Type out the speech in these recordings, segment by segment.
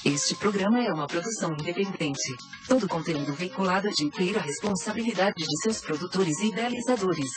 Este programa é uma produção independente. Todo conteúdo veiculado é de inteira responsabilidade de seus produtores e idealizadores.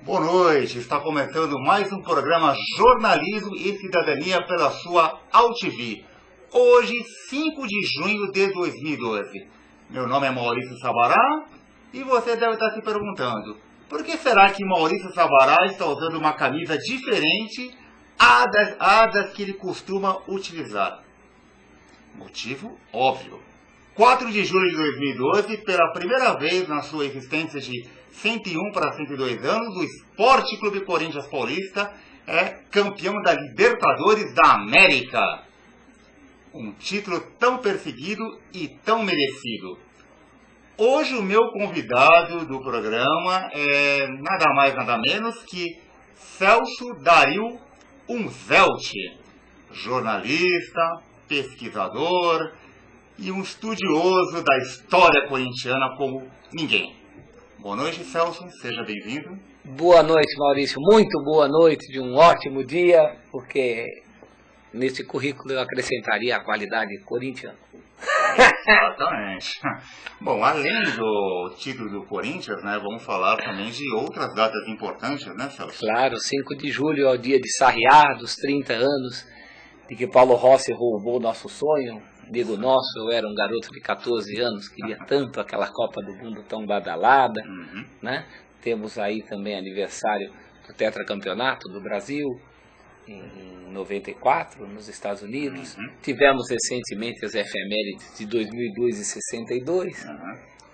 Boa noite, está começando mais um programa Jornalismo e Cidadania pela sua AltV. Hoje, 5 de junho de 2012. Meu nome é Maurício Sabará e você deve estar se perguntando: por que será que Maurício Sabará está usando uma camisa diferente das que ele costuma utilizar? Motivo óbvio. 4 de julho de 2012, pela primeira vez na sua existência de 101 para 102 anos, o Esporte Clube Corinthians Paulista é campeão da Libertadores da América. Um título tão perseguido e tão merecido. Hoje o meu convidado do programa é nada mais nada menos que Celso Dario Unzelt, jornalista, pesquisador e um estudioso da história corintiana como ninguém. Boa noite, Celso. Seja bem-vindo. Boa noite, Maurício. Muito boa noite de um ótimo dia, porque nesse currículo eu acrescentaria a qualidade corintiana. Exatamente. Bom, além do título do Corinthians, né, vamos falar também de outras datas importantes, né, Celso? Claro, 5 de julho é o dia de Sarriá, dos 30 anos, de que Paulo Rossi roubou o nosso sonho. Digo nosso, eu era um garoto de 14 anos, queria tanto aquela Copa do Mundo tão badalada, né? Temos aí também aniversário do tetracampeonato do Brasil, em 94, nos Estados Unidos. Tivemos recentemente as efemérides de 2002 e 62.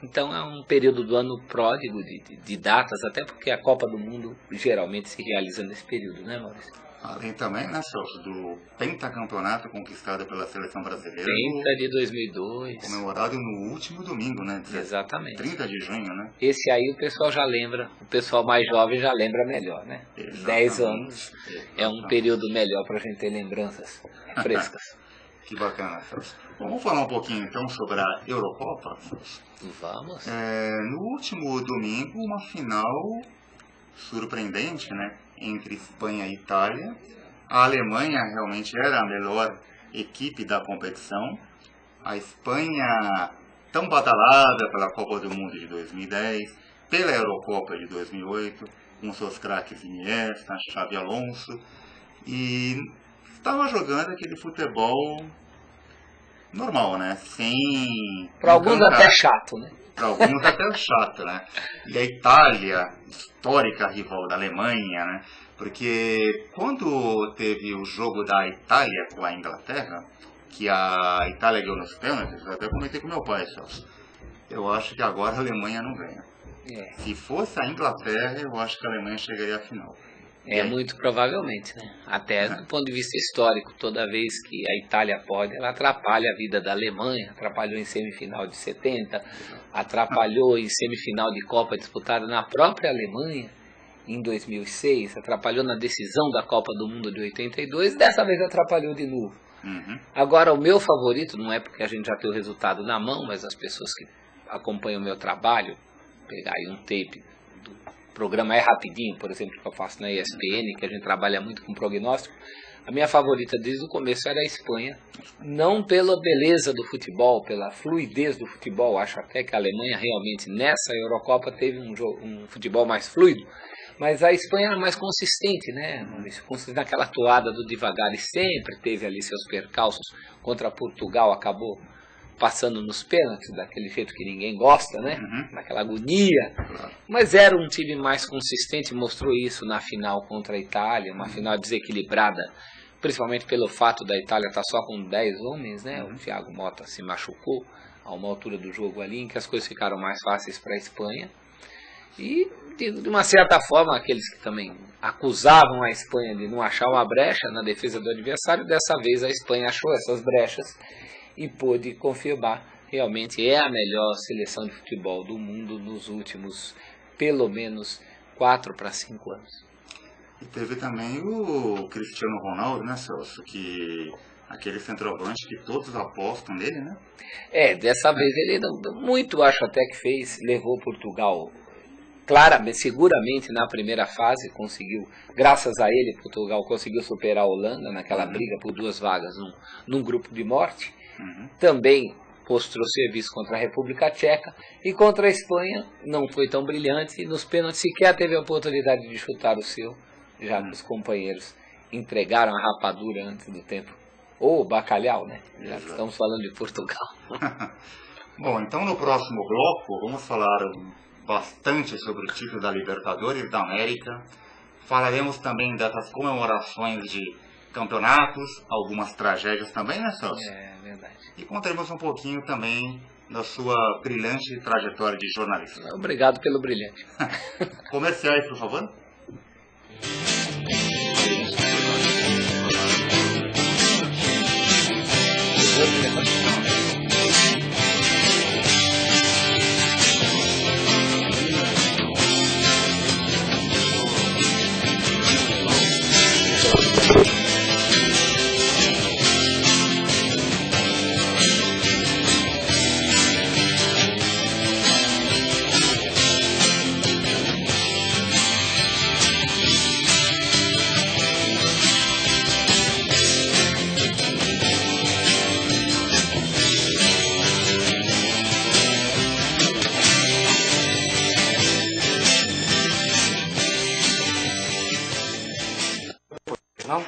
Então é um período do ano pródigo de datas, até porque a Copa do Mundo geralmente se realiza nesse período, né, Maurício? Além também, né, Celso, do pentacampeonato conquistado pela seleção brasileira. Penta de 2002. Comemorado no último domingo, né? Exatamente. 30 de junho, né? Esse aí o pessoal já lembra, o pessoal mais jovem já lembra melhor, né? Exatamente. 10 anos é um período melhor para a gente ter lembranças frescas. Que bacana, Celso. Bom, vamos falar um pouquinho então sobre a Eurocopa, Celso. Vamos. No último domingo, uma final surpreendente, né? Entre Espanha e Itália. A Alemanha realmente era a melhor equipe da competição. A Espanha, tão badalada pela Copa do Mundo de 2010, pela Eurocopa de 2008, com seus craques Iniesta, Xabi Alonso, e estava jogando aquele futebol normal, né? Sem... Para alguns até chato, né? Para alguns até chato, né? E a Itália, histórica rival da Alemanha, né? Porque quando teve o jogo da Itália com a Inglaterra, que a Itália ganhou nos pênaltis, eu até comentei com meu pai, Celso. Eu acho que agora a Alemanha não ganha. Se fosse a Inglaterra, eu acho que a Alemanha chegaria à final. Muito provavelmente, né? Até do ponto de vista histórico, toda vez que a Itália pode, ela atrapalha a vida da Alemanha, atrapalhou em semifinal de 70, atrapalhou em semifinal de Copa disputada na própria Alemanha em 2006, atrapalhou na decisão da Copa do Mundo de 82 e dessa vez atrapalhou de novo. Agora, o meu favorito, não é porque a gente já tem o resultado na mão, mas as pessoas que acompanham o meu trabalho, pegar aí um tape do programa É Rapidinho, por exemplo, que eu faço na ESPN, que a gente trabalha muito com prognóstico, a minha favorita desde o começo era a Espanha, não pela beleza do futebol, pela fluidez do futebol, acho até que a Alemanha realmente nessa Eurocopa teve um futebol mais fluido, mas a Espanha era mais consistente, né? Consistente naquela toada do devagar e sempre teve ali seus percalços. Contra Portugal acabou passando nos pênaltis, daquele jeito que ninguém gosta, né? Naquela agonia. Claro. Mas era um time mais consistente, mostrou isso na final contra a Itália, uma final desequilibrada, principalmente pelo fato da Itália estar só com 10 homens, né? O Thiago Motta se machucou a uma altura do jogo ali, em que as coisas ficaram mais fáceis para a Espanha. E, de uma certa forma, aqueles que também acusavam a Espanha de não achar uma brecha na defesa do adversário, dessa vez a Espanha achou essas brechas e pôde confirmar. Realmente é a melhor seleção de futebol do mundo nos últimos, pelo menos, 4 para 5 anos. E teve também o Cristiano Ronaldo, né, Celso? Que aquele centroavante que todos apostam nele, né? Dessa vez ele muito, acho até que fez, levou Portugal claramente, seguramente na primeira fase, conseguiu, graças a ele, Portugal conseguiu superar a Holanda naquela briga por 2 vagas num grupo de morte. Também mostrou serviço contra a República Tcheca, e contra a Espanha não foi tão brilhante, e nos pênaltis sequer teve a oportunidade de chutar o seu, já que os companheiros entregaram a rapadura antes do tempo. Ou bacalhau, né? Já que estamos falando de Portugal. Bom, então no próximo bloco vamos falar bastante sobre o título da Libertadores da América. Falaremos também dessas comemorações de campeonatos, algumas tragédias também, né, Celso? É verdade. E contaremos um pouquinho também da sua brilhante trajetória de jornalista. Obrigado pelo brilhante. Comerciais, por favor.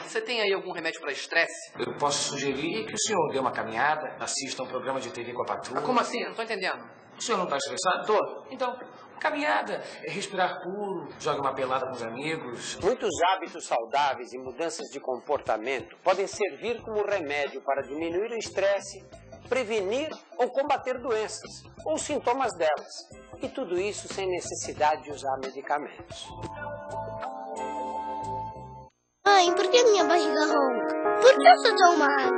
Você tem aí algum remédio para estresse? Eu posso sugerir que o senhor dê uma caminhada, assista um programa de TV com a patroa. Como assim? Eu não tô entendendo. O senhor não está estressado? Tô. Então, caminhada, respirar puro, jogue uma pelada com os amigos. Muitos hábitos saudáveis e mudanças de comportamento podem servir como remédio para diminuir o estresse, prevenir ou combater doenças ou sintomas delas. E tudo isso sem necessidade de usar medicamentos. Mãe, por que minha barriga ronca? Por que eu sou tão magra?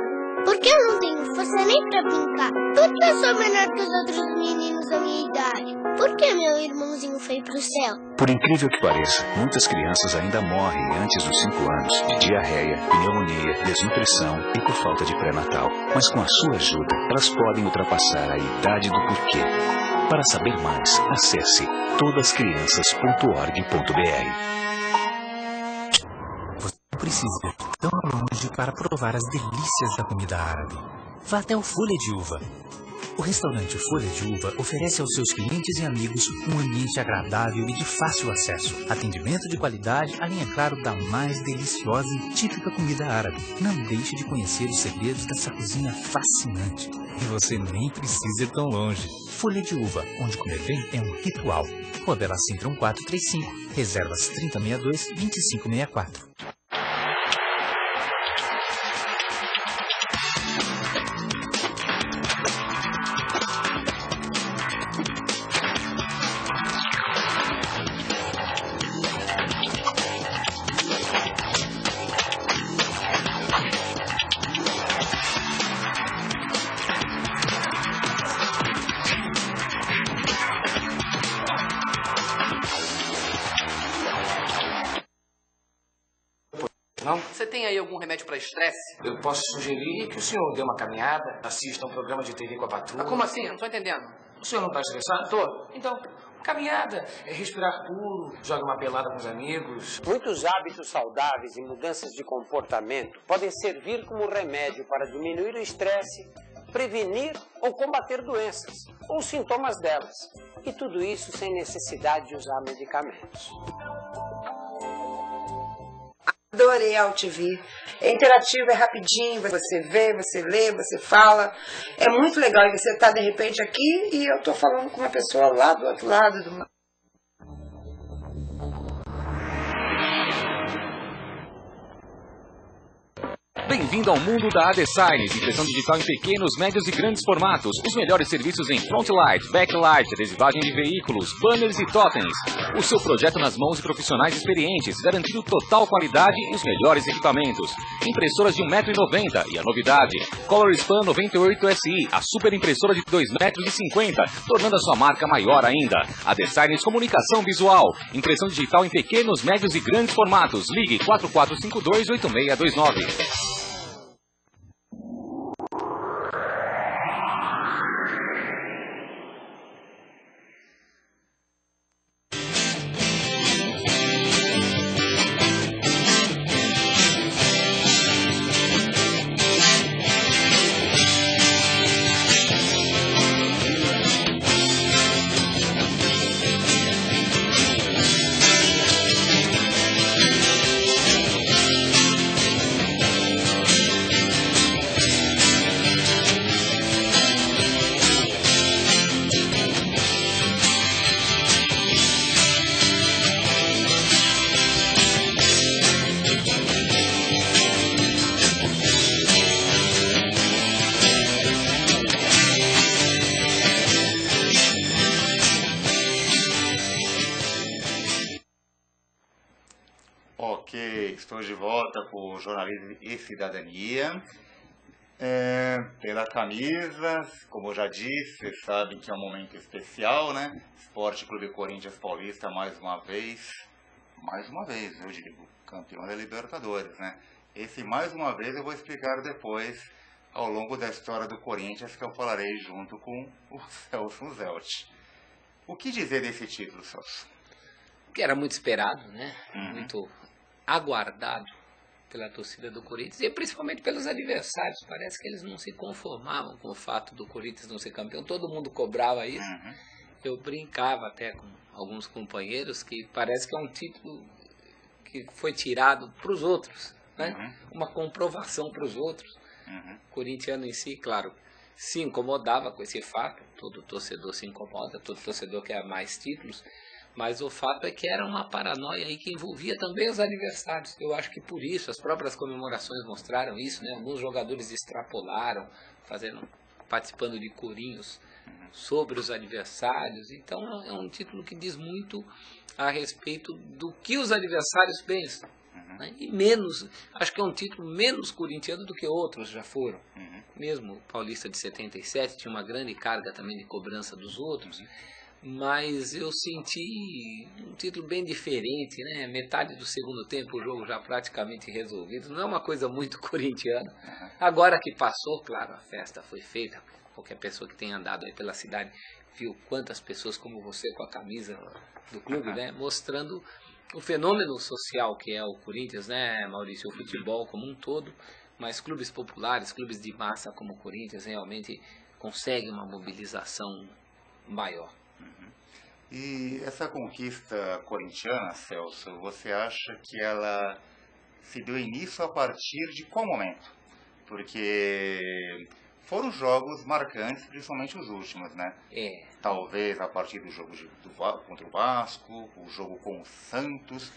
Por que eu não tenho força nem pra brincar? Por que eu sou menor que os outros meninos da minha idade? Por que meu irmãozinho foi pro céu? Por incrível que pareça, muitas crianças ainda morrem antes dos 5 anos de diarreia, pneumonia, desnutrição e por falta de pré-natal. Mas com a sua ajuda, elas podem ultrapassar a idade do porquê. Para saber mais, acesse todascrianças.org.br. Precisa ir tão longe para provar as delícias da comida árabe. Vá até o Folha de Uva. O restaurante Folha de Uva oferece aos seus clientes e amigos um ambiente agradável e de fácil acesso, atendimento de qualidade, além, é claro, da mais deliciosa e típica comida árabe. Não deixe de conhecer os segredos dessa cozinha fascinante. E você nem precisa ir tão longe. Folha de Uva, onde comer bem é um ritual. Rua Bela Sintra 1435, reservas 3062-2564. Você tem aí algum remédio para estresse? Eu posso sugerir que o senhor dê uma caminhada, assista um programa de TV com a patroa. Como assim? Eu não tô entendendo. O senhor não está estressado? Tô. Então, caminhada, respirar puro, jogue uma pelada com os amigos. Muitos hábitos saudáveis e mudanças de comportamento podem servir como remédio para diminuir o estresse, prevenir ou combater doenças ou sintomas delas. E tudo isso sem necessidade de usar medicamentos. Adorei a AltV. É interativo, é rapidinho, você vê, você lê, você fala. É muito legal. E você está, de repente, aqui e eu estou falando com uma pessoa lá do outro lado do mar. Bem-vindo ao mundo da ADesigns, impressão digital em pequenos, médios e grandes formatos. Os melhores serviços em frontlight, backlight, adesivagem de veículos, banners e totens. O seu projeto nas mãos de profissionais experientes, garantindo total qualidade e os melhores equipamentos. Impressoras de 1,90 m e a novidade, Color Span 98SI, a super impressora de 2,50 m, tornando a sua marca maior ainda. ADesigns Comunicação Visual, impressão digital em pequenos, médios e grandes formatos. Ligue 4452-8629. Estou de volta com o Jornalismo e Cidadania. Pela camisa, como eu já disse, vocês sabem que é um momento especial, né? Esporte Clube Corinthians Paulista, mais uma vez, eu digo, campeão da Libertadores, né? Esse mais uma vez eu vou explicar depois, ao longo da história do Corinthians, que eu falarei junto com o Celso Zelt. O que dizer desse título, Celso? Que era muito esperado, né? Muito aguardado pela torcida do Corinthians e principalmente pelos adversários. Parece que eles não se conformavam com o fato do Corinthians não ser campeão. Todo mundo cobrava isso. Eu brincava até com alguns companheiros que parece que é um título que foi tirado para os outros, né? Uma comprovação para os outros. O corintiano em si, claro, se incomodava com esse fato. Todo torcedor se incomoda, todo torcedor quer mais títulos. Mas o fato é que era uma paranoia aí que envolvia também os adversários. Eu acho que por isso as próprias comemorações mostraram isso, né? Alguns jogadores extrapolaram, participando de corinhos sobre os adversários. Então é um título que diz muito a respeito do que os adversários pensam. Né? E menos, acho que é um título menos corintiano do que outros já foram. Mesmo o Paulista de 77 tinha uma grande carga também de cobrança dos outros. Mas eu senti um título bem diferente, né? Metade do segundo tempo o jogo já praticamente resolvido. Não é uma coisa muito corintiana. Agora que passou, claro, a festa foi feita. Qualquer pessoa que tenha andado aí pela cidade viu quantas pessoas como você com a camisa do clube, né? Mostrando o fenômeno social que é o Corinthians, né, Maurício? O futebol como um todo, mas clubes populares, clubes de massa como o Corinthians realmente conseguem uma mobilização maior. E essa conquista corintiana, Celso, você acha que ela se deu início a partir de qual momento? Porque foram jogos marcantes, principalmente os últimos, né? Talvez a partir do jogo contra o Vasco, o jogo com o Santos.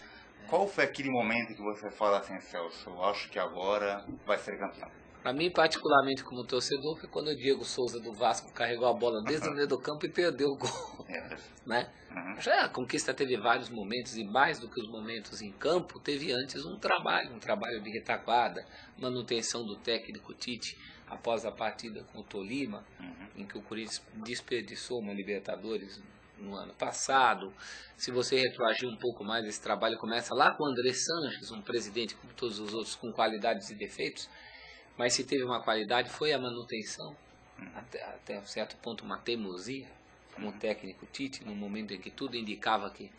Qual foi aquele momento que você fala assim, Celso, eu acho que agora vai ser campeão? Para mim, particularmente como torcedor, foi quando o Diego Souza do Vasco carregou a bola desde o meio do campo e perdeu o gol. Né? Já a conquista teve vários momentos, e mais do que os momentos em campo, teve antes um trabalho de retaguarda, manutenção do técnico Tite, após a partida com o Tolima, em que o Corinthians desperdiçou uma Libertadores no ano passado. Se você retroagir um pouco mais, esse trabalho começa lá com o André Sanches, um presidente como todos os outros, com qualidades e defeitos. Mas se teve uma qualidade, foi a manutenção, até um certo ponto uma teimosia, com o técnico Tite, no momento em que tudo indicava que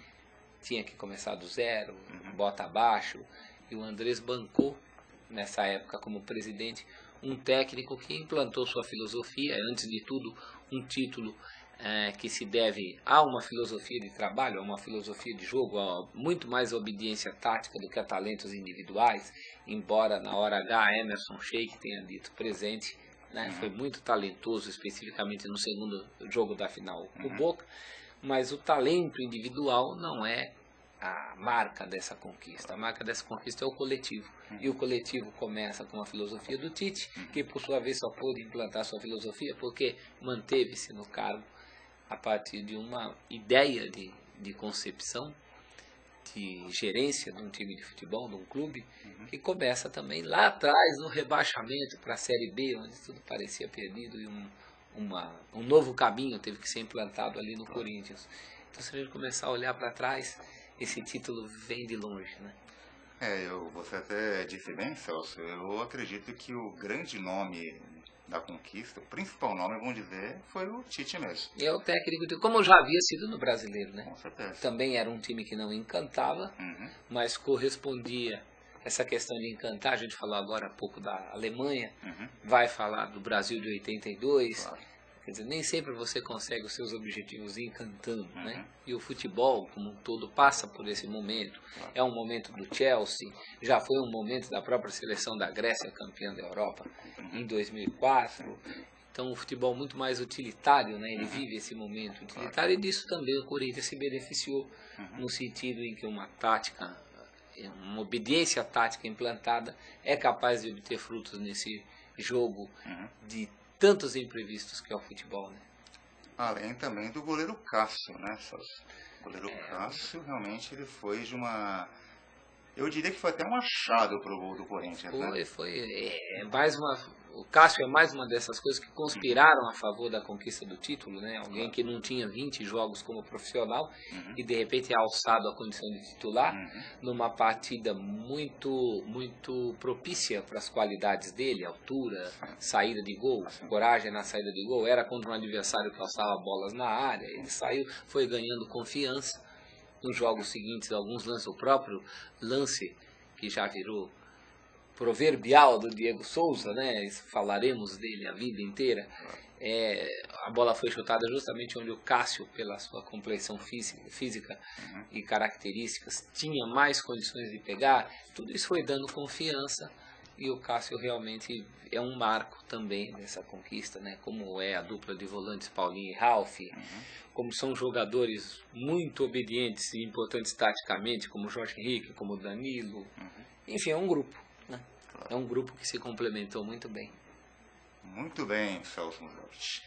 tinha que começar do zero, bota abaixo, e o Andrés bancou, nessa época como presidente, um técnico que implantou sua filosofia, antes de tudo um título que se deve a uma filosofia de trabalho, a uma filosofia de jogo, a muito mais obediência tática do que a talentos individuais, embora na hora H Emerson Sheik tenha dito presente, né? Foi muito talentoso, especificamente no segundo jogo da final com o Boca, mas o talento individual não é a marca dessa conquista. A marca dessa conquista é o coletivo. E o coletivo começa com a filosofia do Tite, que por sua vez só pôde implantar sua filosofia porque manteve-se no cargo a partir de uma ideia de concepção, de gerência de um time de futebol, de um clube, que começa também lá atrás no rebaixamento para a Série B, onde tudo parecia perdido e um novo caminho teve que ser implantado ali no Corinthians. Então, se a gente começar a olhar para trás, esse título vem de longe, né? Você até disse bem, Celso, eu acredito que o grande nome da conquista, o principal nome, vamos dizer, foi o Tite mesmo. É o técnico, como já havia sido no Brasileiro, né? Com certeza. Também era um time que não encantava, mas correspondia. Essa questão de encantar, a gente falou agora há pouco da Alemanha, vai falar do Brasil de 82, claro. Quer dizer, nem sempre você consegue os seus objetivos encantando, né? E o futebol, como um todo, passa por esse momento. Claro. É um momento do Chelsea, já foi um momento da própria seleção da Grécia, campeã da Europa, em 2004. Então, o futebol muito mais utilitário, né? Ele vive esse momento utilitário, e disso também o Corinthians se beneficiou, no sentido em que uma tática, uma obediência tática implantada é capaz de obter frutos nesse jogo de tantos imprevistos que é o futebol, né? Além também do goleiro Cássio, né, Celso? O goleiro Cássio realmente ele foi de uma... Eu diria que foi até um achado pro gol do Corinthians, né? O Cássio é mais uma dessas coisas que conspiraram a favor da conquista do título, né? Alguém que não tinha 20 jogos como profissional e de repente é alçado à condição de titular numa partida muito propícia para as qualidades dele, altura, saída de gol, coragem na saída de gol. Era contra um adversário que alçava bolas na área, ele saiu, foi ganhando confiança. Nos jogos seguintes, alguns lances, o próprio lance que já virou proverbial do Diego Souza, né? Falaremos dele a vida inteira. A bola foi chutada justamente onde o Cássio, pela sua complexão física e características, tinha mais condições de pegar. Tudo isso foi dando confiança, e o Cássio realmente é um marco também dessa conquista, né? Como é a dupla de volantes Paulinho e Ralf, como são jogadores muito obedientes e importantes taticamente, como o Jorge Henrique, como o Danilo. Enfim, é um grupo, né? Claro. É um grupo que se complementou muito bem. Muito bem, Celso Jorge.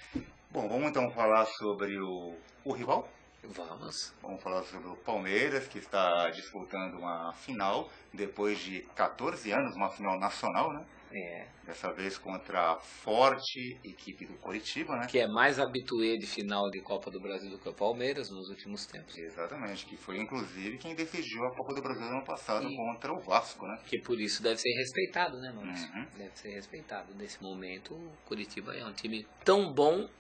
Bom, vamos então falar sobre o rival? Vamos. Vamos falar sobre o Palmeiras, que está disputando uma final depois de 14 anos, uma final nacional, né? Dessa vez contra a forte equipe do Coritiba, né? Que é mais habituê de final de Copa do Brasil do que o Palmeiras nos últimos tempos. Exatamente, que foi inclusive quem decidiu a Copa do Brasil no ano passado contra o Vasco, né? Que por isso deve ser respeitado, né, Maurício? Deve ser respeitado. Nesse momento, o Coritiba é um time tão bom,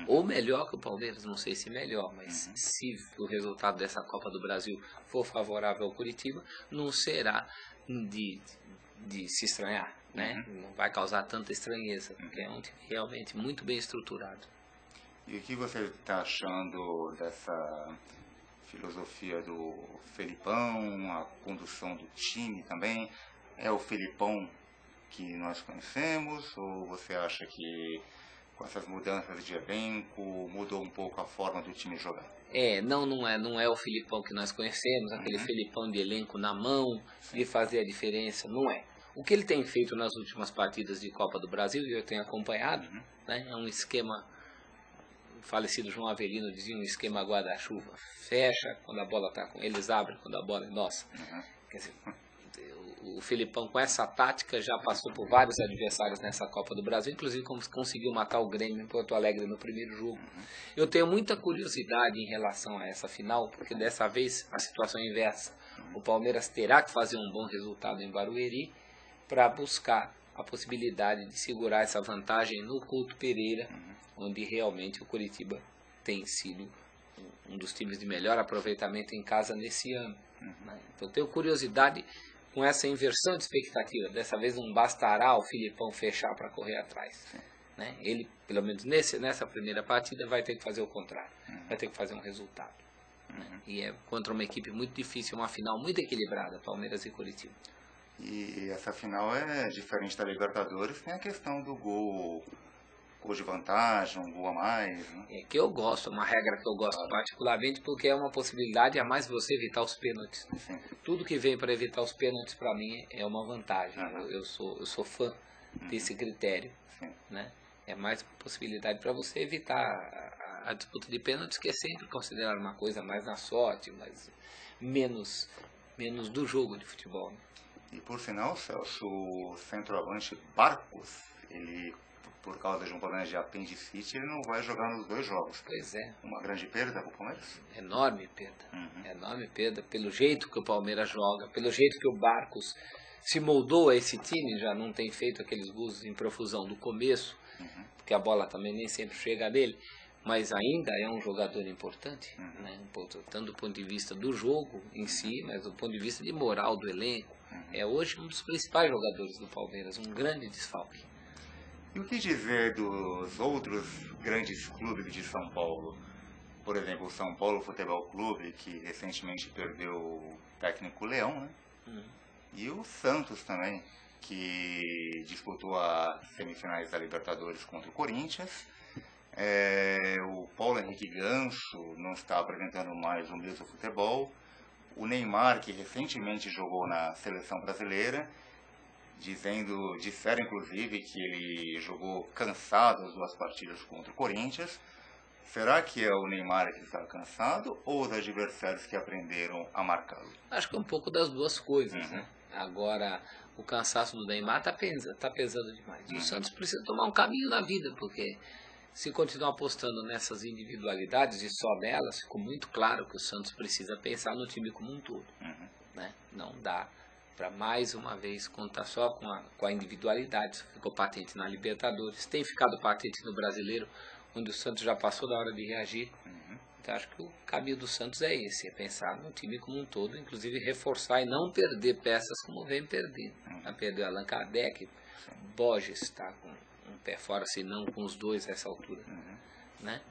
ou melhor que o Palmeiras, não sei se melhor, mas se o resultado dessa Copa do Brasil for favorável ao Coritiba, não será de se estranhar, né? Não vai causar tanta estranheza, porque é um time realmente muito bem estruturado. E o que você está achando dessa filosofia do Felipão, a condução do time também? É o Felipão que nós conhecemos, ou você acha que com essas mudanças de elenco mudou um pouco a forma do time jogar? Não é o Felipão que nós conhecemos, aquele Felipão de elenco na mão, de fazer a diferença, não é. O que ele tem feito nas últimas partidas de Copa do Brasil, e eu tenho acompanhado, né, é um esquema, o falecido João Avelino dizia, um esquema guarda-chuva. Fecha quando a bola está com eles, abre quando a bola é nossa. Quer dizer, o Felipão com essa tática já passou por vários adversários nessa Copa do Brasil, inclusive conseguiu matar o Grêmio em Porto Alegre no primeiro jogo. Eu tenho muita curiosidade em relação a essa final, porque dessa vez a situação é inversa. O Palmeiras terá que fazer um bom resultado em Barueri para buscar a possibilidade de segurar essa vantagem no Couto Pereira, onde realmente o Coritiba tem sido um dos times de melhor aproveitamento em casa nesse ano. Então tenho curiosidade com essa inversão de expectativa. Dessa vez não bastará o Felipão fechar para correr atrás. né? Ele, pelo menos nessa primeira partida, vai ter que fazer o contrário. Vai ter que fazer um resultado. Né? E é contra uma equipe muito difícil, uma final muito equilibrada, Palmeiras e Coritiba. E essa final é diferente da Libertadores, tem a questão do gol de vantagem, um gol a mais, né? É que eu gosto, uma regra que eu gosto particularmente, porque é uma possibilidade a mais você evitar os pênaltis. Sim. Tudo que vem para evitar os pênaltis, para mim, é uma vantagem. Eu sou fã desse critério. Né? É mais possibilidade para você evitar a disputa de pênaltis, que é sempre considerado uma coisa mais na sorte, mas menos do jogo de futebol. Né? E por sinal, Celso, o centroavante Barcos, ele, por causa de um problema de apendicite, ele não vai jogar nos 2 jogos. Pois é. Uma grande perda para o Palmeiras? Enorme perda. Enorme perda. Pelo jeito que o Palmeiras joga, pelo jeito que o Barcos se moldou a esse time, já não tem feito aqueles gols em profusão do começo, porque a bola também nem sempre chega nele, mas ainda é um jogador importante, né? Tanto do ponto de vista do jogo em si, mas do ponto de vista de moral do elenco. É hoje um dos principais jogadores do Palmeiras, um grande desfalque. E o que dizer dos outros grandes clubes de São Paulo? Por exemplo, o São Paulo Futebol Clube, que recentemente perdeu o técnico Leão, né? E o Santos também, que disputou as semifinais da Libertadores contra o Corinthians. O Paulo Henrique Ganso não está apresentando mais o mesmo futebol. O Neymar, que recentemente jogou na seleção brasileira, disseram inclusive que ele jogou cansado as 2 partidas contra o Corinthians. Será que é o Neymar que está cansado ou os adversários que aprenderam a marcá-lo? Acho que é um pouco das duas coisas, né? Agora, o cansaço do Neymar está pesando demais. E o Santos precisa tomar um caminho na vida, porque se continuar apostando nessas individualidades e só nelas, ficou muito claro que o Santos precisa pensar no time como um todo. Né? Não dá para mais uma vez contar só com a individualidade. Isso ficou patente na Libertadores, tem ficado patente no Brasileiro, onde o Santos já passou da hora de reagir. Então acho que o caminho do Santos é esse, é pensar no time como um todo, inclusive reforçar e não perder peças como vem perdendo. Perdeu Allan Kardec, Borges está com um pé fora, se não com os 2 a essa altura. Né?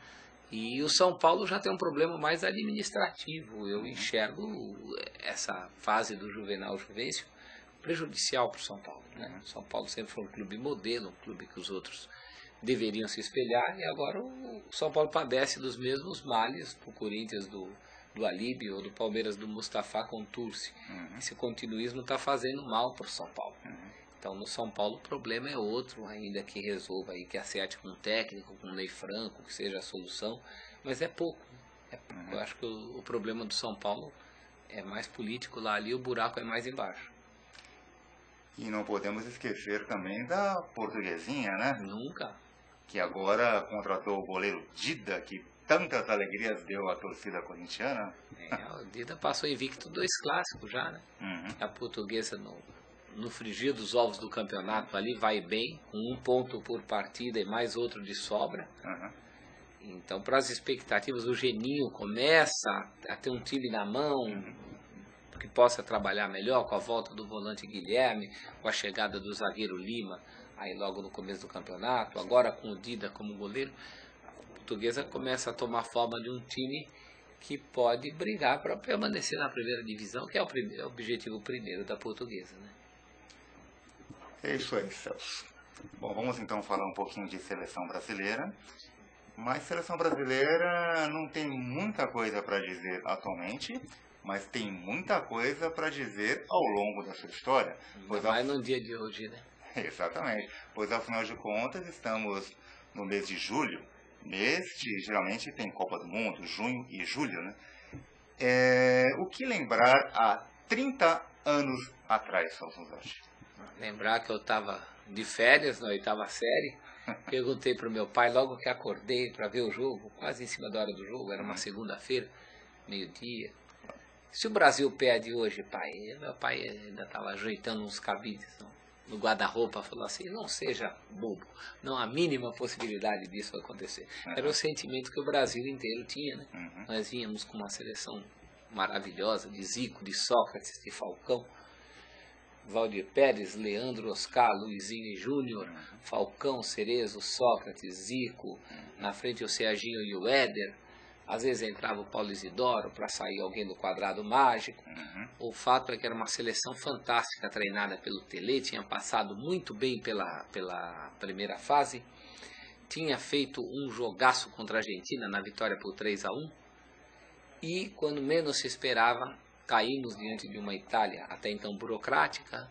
E o São Paulo já tem um problema mais administrativo. Eu enxergo essa fase do Juvenal Juvencio prejudicial para o São Paulo. Né? O São Paulo sempre foi um clube modelo, um clube que os outros deveriam se espelhar, e agora o São Paulo padece dos mesmos males do Corinthians do Alibi ou do Palmeiras do Mustafa com o Turci. Esse continuismo está fazendo mal para o São Paulo. Então no São Paulo o problema é outro, ainda que resolva aí, que acerte com um técnico, com um Ney Franco, que seja a solução, mas é pouco. Eu acho que o problema do São Paulo é mais político lá, ali o buraco é mais embaixo. E não podemos esquecer também da Portuguesinha, né? Nunca. Que agora contratou o goleiro Dida, que tantas alegrias deu à torcida corintiana. O Dida passou invicto 2 clássicos já, né? A Portuguesa no frigir dos ovos do campeonato ali vai bem, com 1 ponto por partida e mais outro de sobra. Então, para as expectativas, o Geninho começa a ter um time na mão, que possa trabalhar melhor, com a volta do volante Guilherme, com a chegada do zagueiro Lima, aí logo no começo do campeonato, agora com o Dida como goleiro, a Portuguesa começa a tomar forma de um time que pode brigar para permanecer na primeira divisão, que é o objetivo primeiro da Portuguesa. Né? É isso aí, Celso. Bom, vamos então falar um pouquinho de seleção brasileira. Mas seleção brasileira não tem muita coisa para dizer atualmente, mas tem muita coisa para dizer ao longo da sua história. Mas no dia de hoje, né? Exatamente, pois afinal de contas estamos no mês de julho, mês que geralmente tem Copa do Mundo, junho e julho, né? O que lembrar há 30 anos atrás, Celso Zatti? Lembrar que eu estava de férias na 8ª série, perguntei para o meu pai logo que acordei para ver o jogo, quase em cima da hora do jogo, era uma segunda-feira, meio-dia. Se o Brasil perde hoje, pai, meu pai ainda estava ajeitando uns cabides no guarda-roupa, falou assim, não seja bobo, não há mínima possibilidade disso acontecer. Era o sentimento que o Brasil inteiro tinha, né? Nós vínhamos com uma seleção maravilhosa, de Zico, de Sócrates, de Falcão, Valdir Pérez, Leandro, Oscar, Luizinho Júnior, Falcão, Cerezo, Sócrates, Zico, na frente o Serginho e o Éder. Às vezes entrava o Paulo Isidoro para sair alguém do quadrado mágico. O fato é que era uma seleção fantástica, treinada pelo Tele, tinha passado muito bem pela primeira fase, tinha feito um jogaço contra a Argentina na vitória por 3-1, e quando menos se esperava, caímos diante de uma Itália até então burocrática,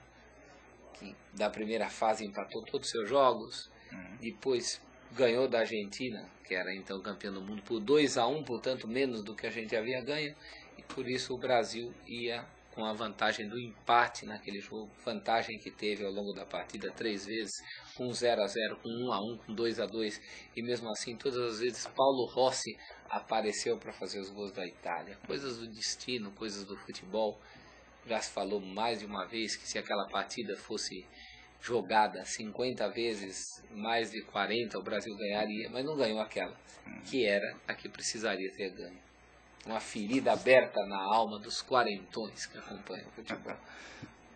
que da primeira fase empatou todos os seus jogos, depois ganhou da Argentina, que era então campeão do mundo, por 2-1, portanto menos do que a gente havia ganho, e por isso o Brasil ia com a vantagem do empate naquele jogo, vantagem que teve ao longo da partida 3 vezes, com 0-0, com 1-1, com 2-2, e mesmo assim todas as vezes Paulo Rossi apareceu para fazer os gols da Itália. Coisas do destino, coisas do futebol. Já se falou mais de uma vez que se aquela partida fosse jogada 50 vezes, mais de 40 o Brasil ganharia, mas não ganhou aquela, que era a que precisaria ter ganho. Uma ferida aberta na alma dos quarentões que acompanham o futebol.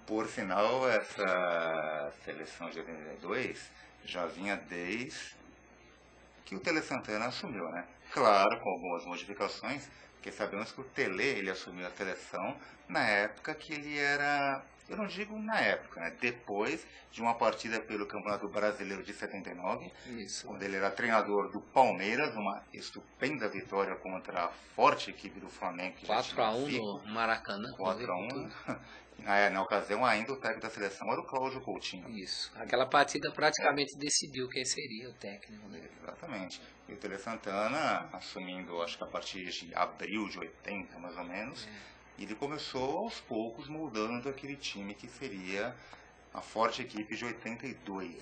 Por sinal, essa seleção de 82 já vinha desde que o Tele Santana assumiu, né? Claro, com algumas modificações, porque sabemos que o Tele, ele assumiu a seleção na época que ele era, eu não digo na época, né? Depois de uma partida pelo Campeonato Brasileiro de 79, quando ele era treinador do Palmeiras, uma estupenda vitória contra a forte equipe do Flamengo. 4-1 no Maracanã. 4-1. Na ocasião ainda o técnico da seleção era o Cláudio Coutinho. Isso. Aquela partida praticamente decidiu quem seria o técnico, né? Exatamente. E o Tele Santana, assumindo, acho que a partir de abril de 80, mais ou menos, ele começou aos poucos moldando aquele time que seria a forte equipe de 82.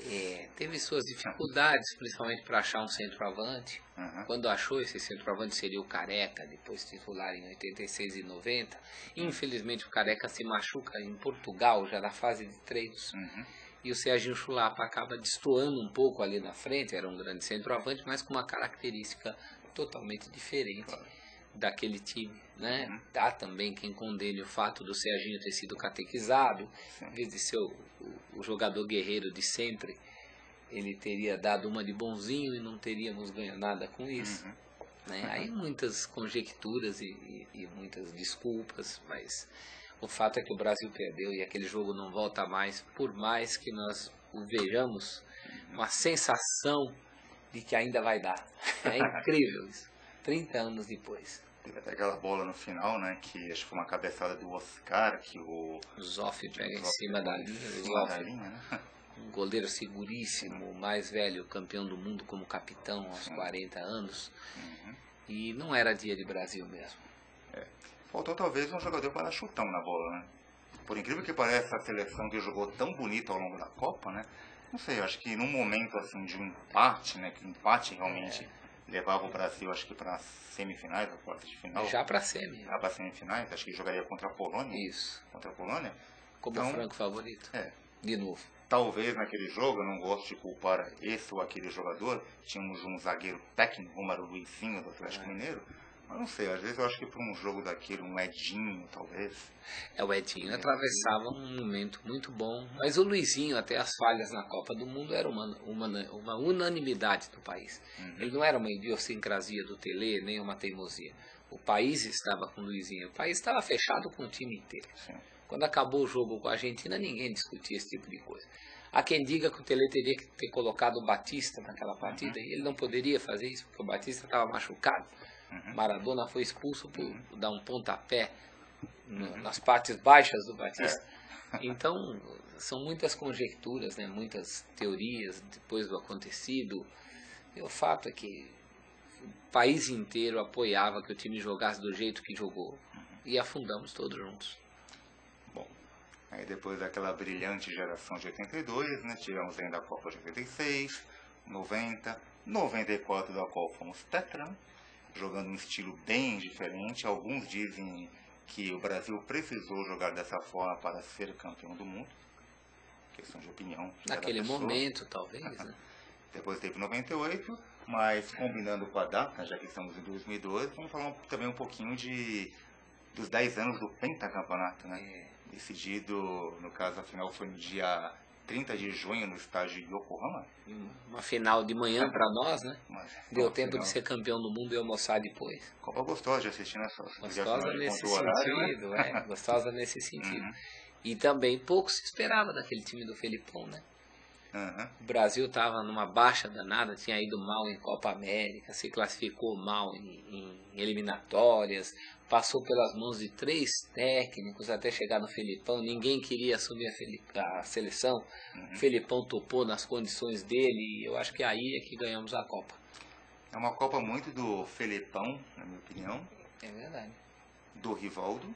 Teve suas dificuldades, principalmente para achar um centroavante. Quando achou, esse centroavante seria o Careca, depois titular em 86 e 90. Infelizmente o Careca se machuca em Portugal, já na fase de treinos. E o Serginho Chulapa acaba destoando um pouco ali na frente, era um grande centroavante, mas com uma característica totalmente diferente daquele time, né? Dá também quem condene o fato do Serginho ter sido catequizado, em vez de ser o jogador guerreiro de sempre, ele teria dado uma de bonzinho e não teríamos ganho nada com isso. Né? Aí muitas conjecturas e muitas desculpas, mas o fato é que o Brasil perdeu e aquele jogo não volta mais, por mais que nós o vejamos, uma sensação de que ainda vai dar. É incrível isso. 30 anos depois. Teve até aquela bola no final, né? Que acho que foi uma cabeçada do Oscar, que o Zoff pega em cima da linha. Né? Um goleiro seguríssimo, o mais velho, campeão do mundo como capitão aos 40 anos. E não era dia de Brasil mesmo. Faltou talvez um jogador para chutão na bola, né? Por incrível que pareça, a seleção que jogou tão bonito ao longo da Copa, né? Não sei, acho que num momento assim de um empate, né? Que o empate realmente levava o Brasil, acho que para semifinais, ou quartas de final. Já para semi. Já para semifinais, acho que jogaria contra a Polônia. Isso. Contra a Polônia. Como então, franco favorito. De novo. Talvez naquele jogo, eu não gosto de culpar esse ou aquele jogador, tínhamos um zagueiro técnico, como era o Luizinho do Atlético Mineiro, mas não sei, às vezes eu acho que para um jogo daquele, um Edinho, talvez. O Edinho atravessava um momento muito bom, mas o Luizinho, até as falhas na Copa do Mundo, era uma unanimidade do país. Ele não era uma idiosincrasia do Tele, nem uma teimosia. O país estava com o Luizinho, o país estava fechado com o time inteiro. Quando acabou o jogo com a Argentina, ninguém discutia esse tipo de coisa. Há quem diga que o Tele teria que ter colocado o Batista naquela partida, e ele não poderia fazer isso, porque o Batista estava machucado. Maradona foi expulso por dar um pontapé nas partes baixas do Batista. Então, são muitas conjecturas, né? Muitas teorias depois do acontecido. E o fato é que o país inteiro apoiava que o time jogasse do jeito que jogou. E afundamos todos juntos. Bom, aí depois daquela brilhante geração de 82, né? Tivemos ainda a Copa de 86, 90, 94, da qual fomos tetra, jogando um estilo bem diferente. Alguns dizem que o Brasil precisou jogar dessa forma para ser campeão do mundo. Questão de opinião. Naquele momento, talvez, né? Depois teve 98, mas combinando com a data, já que estamos em 2012, vamos falar também um pouquinho dos 10 anos do pentacampeonato, né? decidido, no caso, a final foi no dia 30 de junho no estádio de Yokohama. Uma final de manhã para nós, né? Deu tempo final. de ser campeão do mundo e almoçar depois. Copa gostosa de assistir, né? Gostosa nesse sentido, né? Gostosa nesse sentido. E também pouco se esperava daquele time do Felipão, né? O Brasil estava numa baixa danada, tinha ido mal em Copa América, se classificou mal em eliminatórias, passou pelas mãos de 3 técnicos até chegar no Felipão, ninguém queria assumir a seleção, o Felipão topou nas condições dele e eu acho que aí é que ganhamos a Copa. É uma Copa muito do Felipão, na minha opinião. É verdade. Do Rivaldo.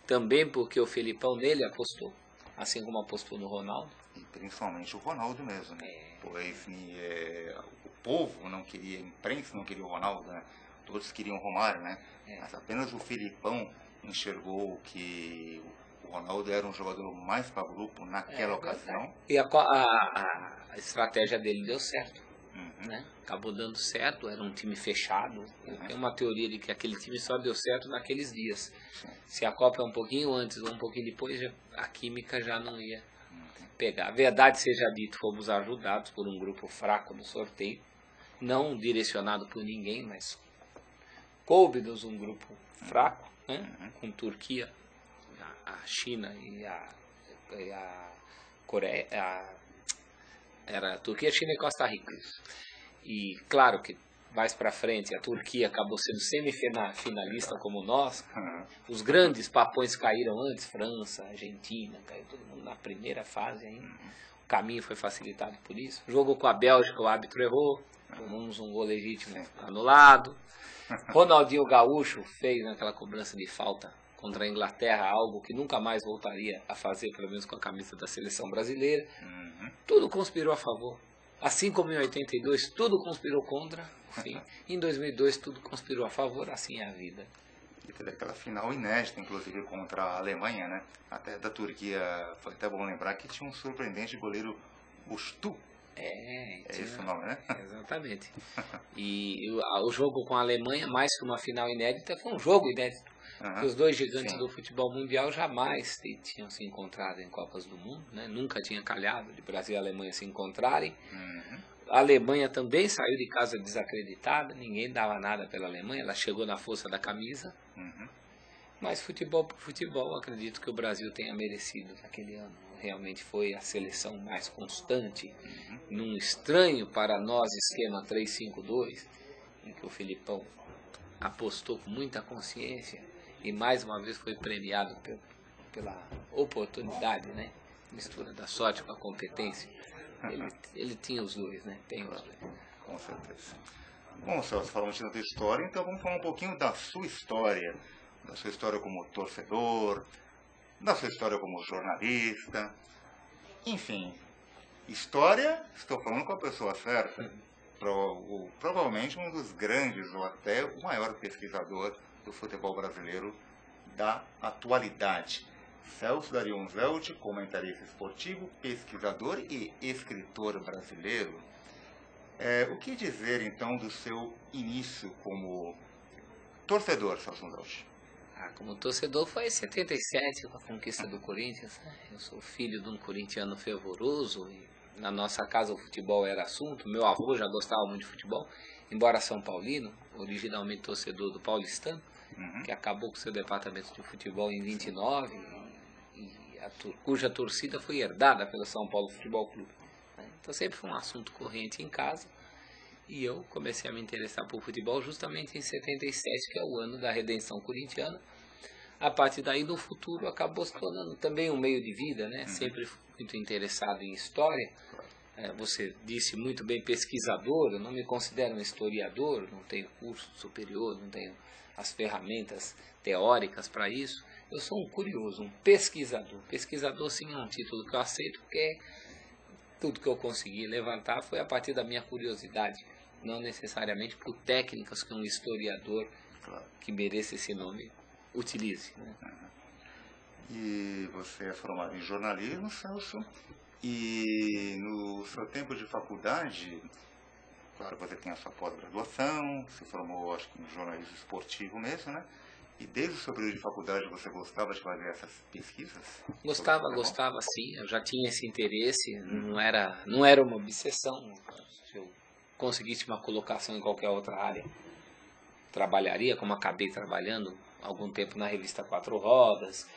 Também porque o Felipão nele apostou, assim como apostou no Ronaldo. E principalmente o Ronaldo mesmo, né? Pois o povo não queria, a imprensa não queria o Ronaldo, né? Todos queriam o Romário, né? Mas apenas o Felipão enxergou que o Ronaldo era um jogador mais para o grupo naquela ocasião. E a estratégia dele deu certo. Né? Acabou dando certo, era um time fechado. Eu tenho uma teoria de que aquele time só deu certo naqueles dias. Se a Copa é um pouquinho antes ou um pouquinho depois, a química já não ia pegar. Verdade seja dito, fomos ajudados por um grupo fraco no sorteio, não direcionado por ninguém, mas coube-nos um grupo fraco, né? Com Turquia, a China e a Coreia, era Turquia, China e Costa Rica. E claro que mais para frente a Turquia acabou sendo semifinalista como nós. Os grandes papões caíram antes, França, Argentina, caiu todo mundo na primeira fase ainda. O caminho foi facilitado por isso. O jogo com a Bélgica, o árbitro errou, tomamos um gol legítimo anulado. Ronaldinho Gaúcho fez naquela cobrança de falta contra a Inglaterra, algo que nunca mais voltaria a fazer, pelo menos com a camisa da seleção brasileira. Tudo conspirou a favor. Assim como em 82, tudo conspirou contra. Enfim, em 2002, tudo conspirou a favor. Assim é a vida. E teve aquela final inédita, inclusive, contra a Alemanha, né? Até da Turquia, foi até bom lembrar que tinha um surpreendente goleiro, Bustu. É esse o nome, né? Exatamente. E o jogo com a Alemanha, mais que uma final inédita, foi um jogo inédito. Porque os dois gigantes do futebol mundial jamais tinham se encontrado em Copas do Mundo, né? Nunca tinha calhado de Brasil e Alemanha se encontrarem. A Alemanha também saiu de casa desacreditada, ninguém dava nada pela Alemanha, ela chegou na força da camisa. Mas futebol por futebol, acredito que o Brasil tenha merecido naquele ano. Realmente foi a seleção mais constante, num estranho para nós esquema 3-5-2, em que o Felipão apostou com muita consciência e mais uma vez foi premiado pela oportunidade, né? Mistura da sorte com a competência. Ele tinha os dois, né? Tem os dois. Com certeza. Bom, Celso, falamos da tua história, então vamos falar um pouquinho da sua história. Da sua história como torcedor, da sua história como jornalista. Enfim, história, estou falando com a pessoa certa. Provavelmente um dos grandes, ou até o maior pesquisador do futebol brasileiro da atualidade. Celso Darionzelt, comentarista esportivo, pesquisador e escritor brasileiro. O que dizer, então, do seu início como torcedor, Celso Darionzelt? Como torcedor foi em 77, com a conquista do Corinthians, né? Eu sou filho de um corintiano fervoroso e na nossa casa o futebol era assunto. Meu avô já gostava muito de futebol, embora São Paulino, originalmente torcedor do Paulistano, que acabou com seu departamento de futebol em 29, cuja torcida foi herdada pelo São Paulo Futebol Clube. Então sempre foi um assunto corrente em casa. E eu comecei a me interessar por futebol justamente em 77, que é o ano da redenção corintiana. A partir daí, no futuro, acabou se tornando também um meio de vida, né? Sempre fui muito interessado em história. Você disse muito bem pesquisador, eu não me considero um historiador, não tenho curso superior, não tenho as ferramentas teóricas para isso. Eu sou um curioso, um pesquisador. Pesquisador, sim, é um título que eu aceito, porque tudo que eu consegui levantar foi a partir da minha curiosidade, não necessariamente por técnicas que um historiador que mereça esse nome utilize. Né? E você é formado em jornalismo, Celso, e no seu tempo de faculdade, claro, você tem a sua pós-graduação, se formou, acho que em jornalismo esportivo mesmo, né? E desde o seu período de faculdade você gostava de fazer essas pesquisas? Gostava sim. Eu já tinha esse interesse, não era uma obsessão. Se eu conseguisse uma colocação em qualquer outra área, trabalharia, como acabei trabalhando algum tempo na revista Quatro Rodas,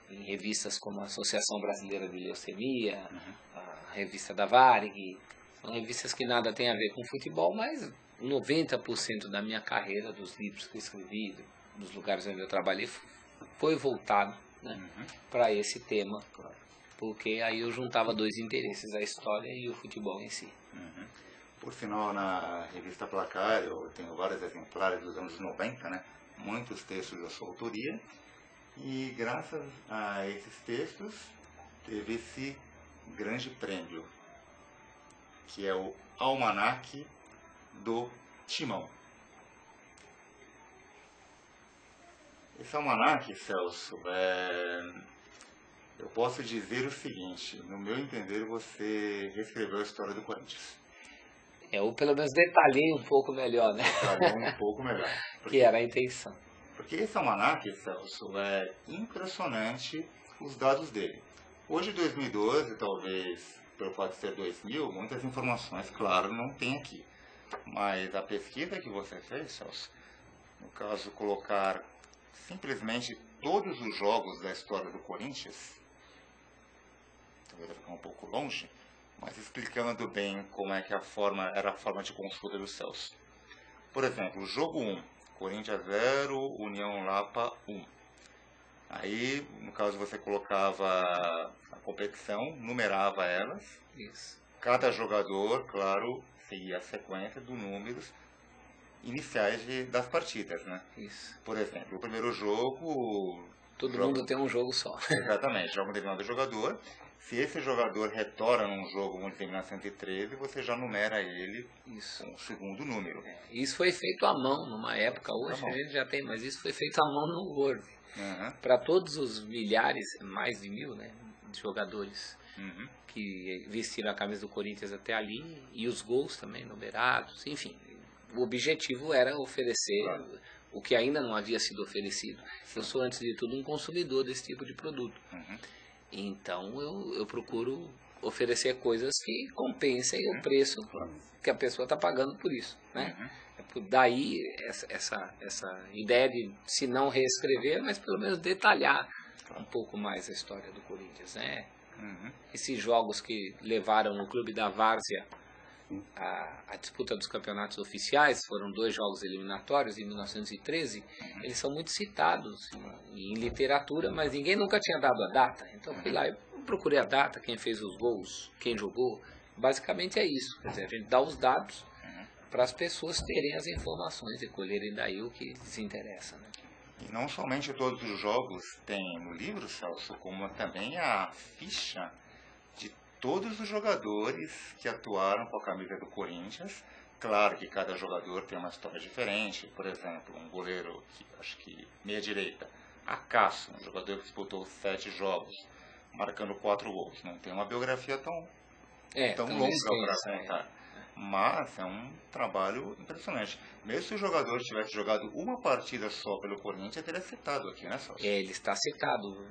em revistas como a Associação Brasileira de Leucemia, a revista da Varig. São revistas que nada tem a ver com futebol, mas 90% da minha carreira, dos livros que eu escrevi, dos lugares onde eu trabalhei, foi voltado, né, para esse tema, porque aí eu juntava dois interesses, a história e o futebol em si. Por sinal, na revista Placar, eu tenho vários exemplares dos anos 90, né, muitos textos da sua autoria, e graças a esses textos teve esse grande prêmio, que é o Almanaque do Timão. Esse almanaque, Celso, eu posso dizer o seguinte: no meu entender, você reescreveu a história do Corinthians. Eu pelo menos detalhei um pouco melhor, né? Detalhei um pouco melhor. Que era a intenção. Porque esse almanaque, Celso, é impressionante os dados dele. Hoje, 2012, talvez, pelo fato de ser 2000, muitas informações, claro, não tem aqui. Mas a pesquisa que você fez, Celso, no caso, colocar simplesmente todos os jogos da história do Corinthians, talvez ficar um pouco longe, mas explicando bem como é que era a forma de consulta do Celso. Por exemplo, o jogo 1, Corinthians 0, União Lapa 1. Aí, no caso, você colocava a competição, numerava elas. Isso. Cada jogador, claro, seguia a sequência dos números iniciais das partidas, né? Isso. Por exemplo, o primeiro jogo... Todo mundo tem um jogo só. Exatamente, joga um determinado jogador. Se esse jogador retorna num jogo, vamos dizer, em 1913, você já numera ele com o segundo número. Isso foi feito à mão numa época, hoje a gente já tem, mas isso foi feito à mão no Word. Para todos os milhares, mais de 1000, né, de jogadores que vestiram a camisa do Corinthians até ali, e os gols também numerados, enfim. O objetivo era oferecer o que ainda não havia sido oferecido. Eu sou, antes de tudo, um consumidor desse tipo de produto. Então, eu procuro oferecer coisas que compensem o preço que a pessoa está pagando por isso, né? Daí, essa ideia de, se não reescrever, mas pelo menos detalhar um pouco mais a história do Corinthians, né? Esses jogos que levaram o clube da Várzea a disputa dos campeonatos oficiais, foram 2 jogos eliminatórios em 1913, eles são muito citados em literatura, mas ninguém nunca tinha dado a data. Então fui lá e procurei a data, quem fez os gols, quem jogou. Basicamente é isso, quer dizer, a gente dá os dados para as pessoas terem as informações e colherem daí o que lhes interessa, né? E não somente todos os jogos tem no livro, Celso, como também a ficha de todos os jogadores que atuaram com a camisa do Corinthians. Claro que cada jogador tem uma história diferente. Por exemplo, um goleiro, acho que meia-direita, Acácio, um jogador que disputou 7 jogos, marcando 4 gols. Não tem uma biografia tão longa para contar. Mas é um trabalho impressionante. Mesmo se o jogador tivesse jogado uma partida só pelo Corinthians, teria citado aqui, né, Celso? Ele está citado.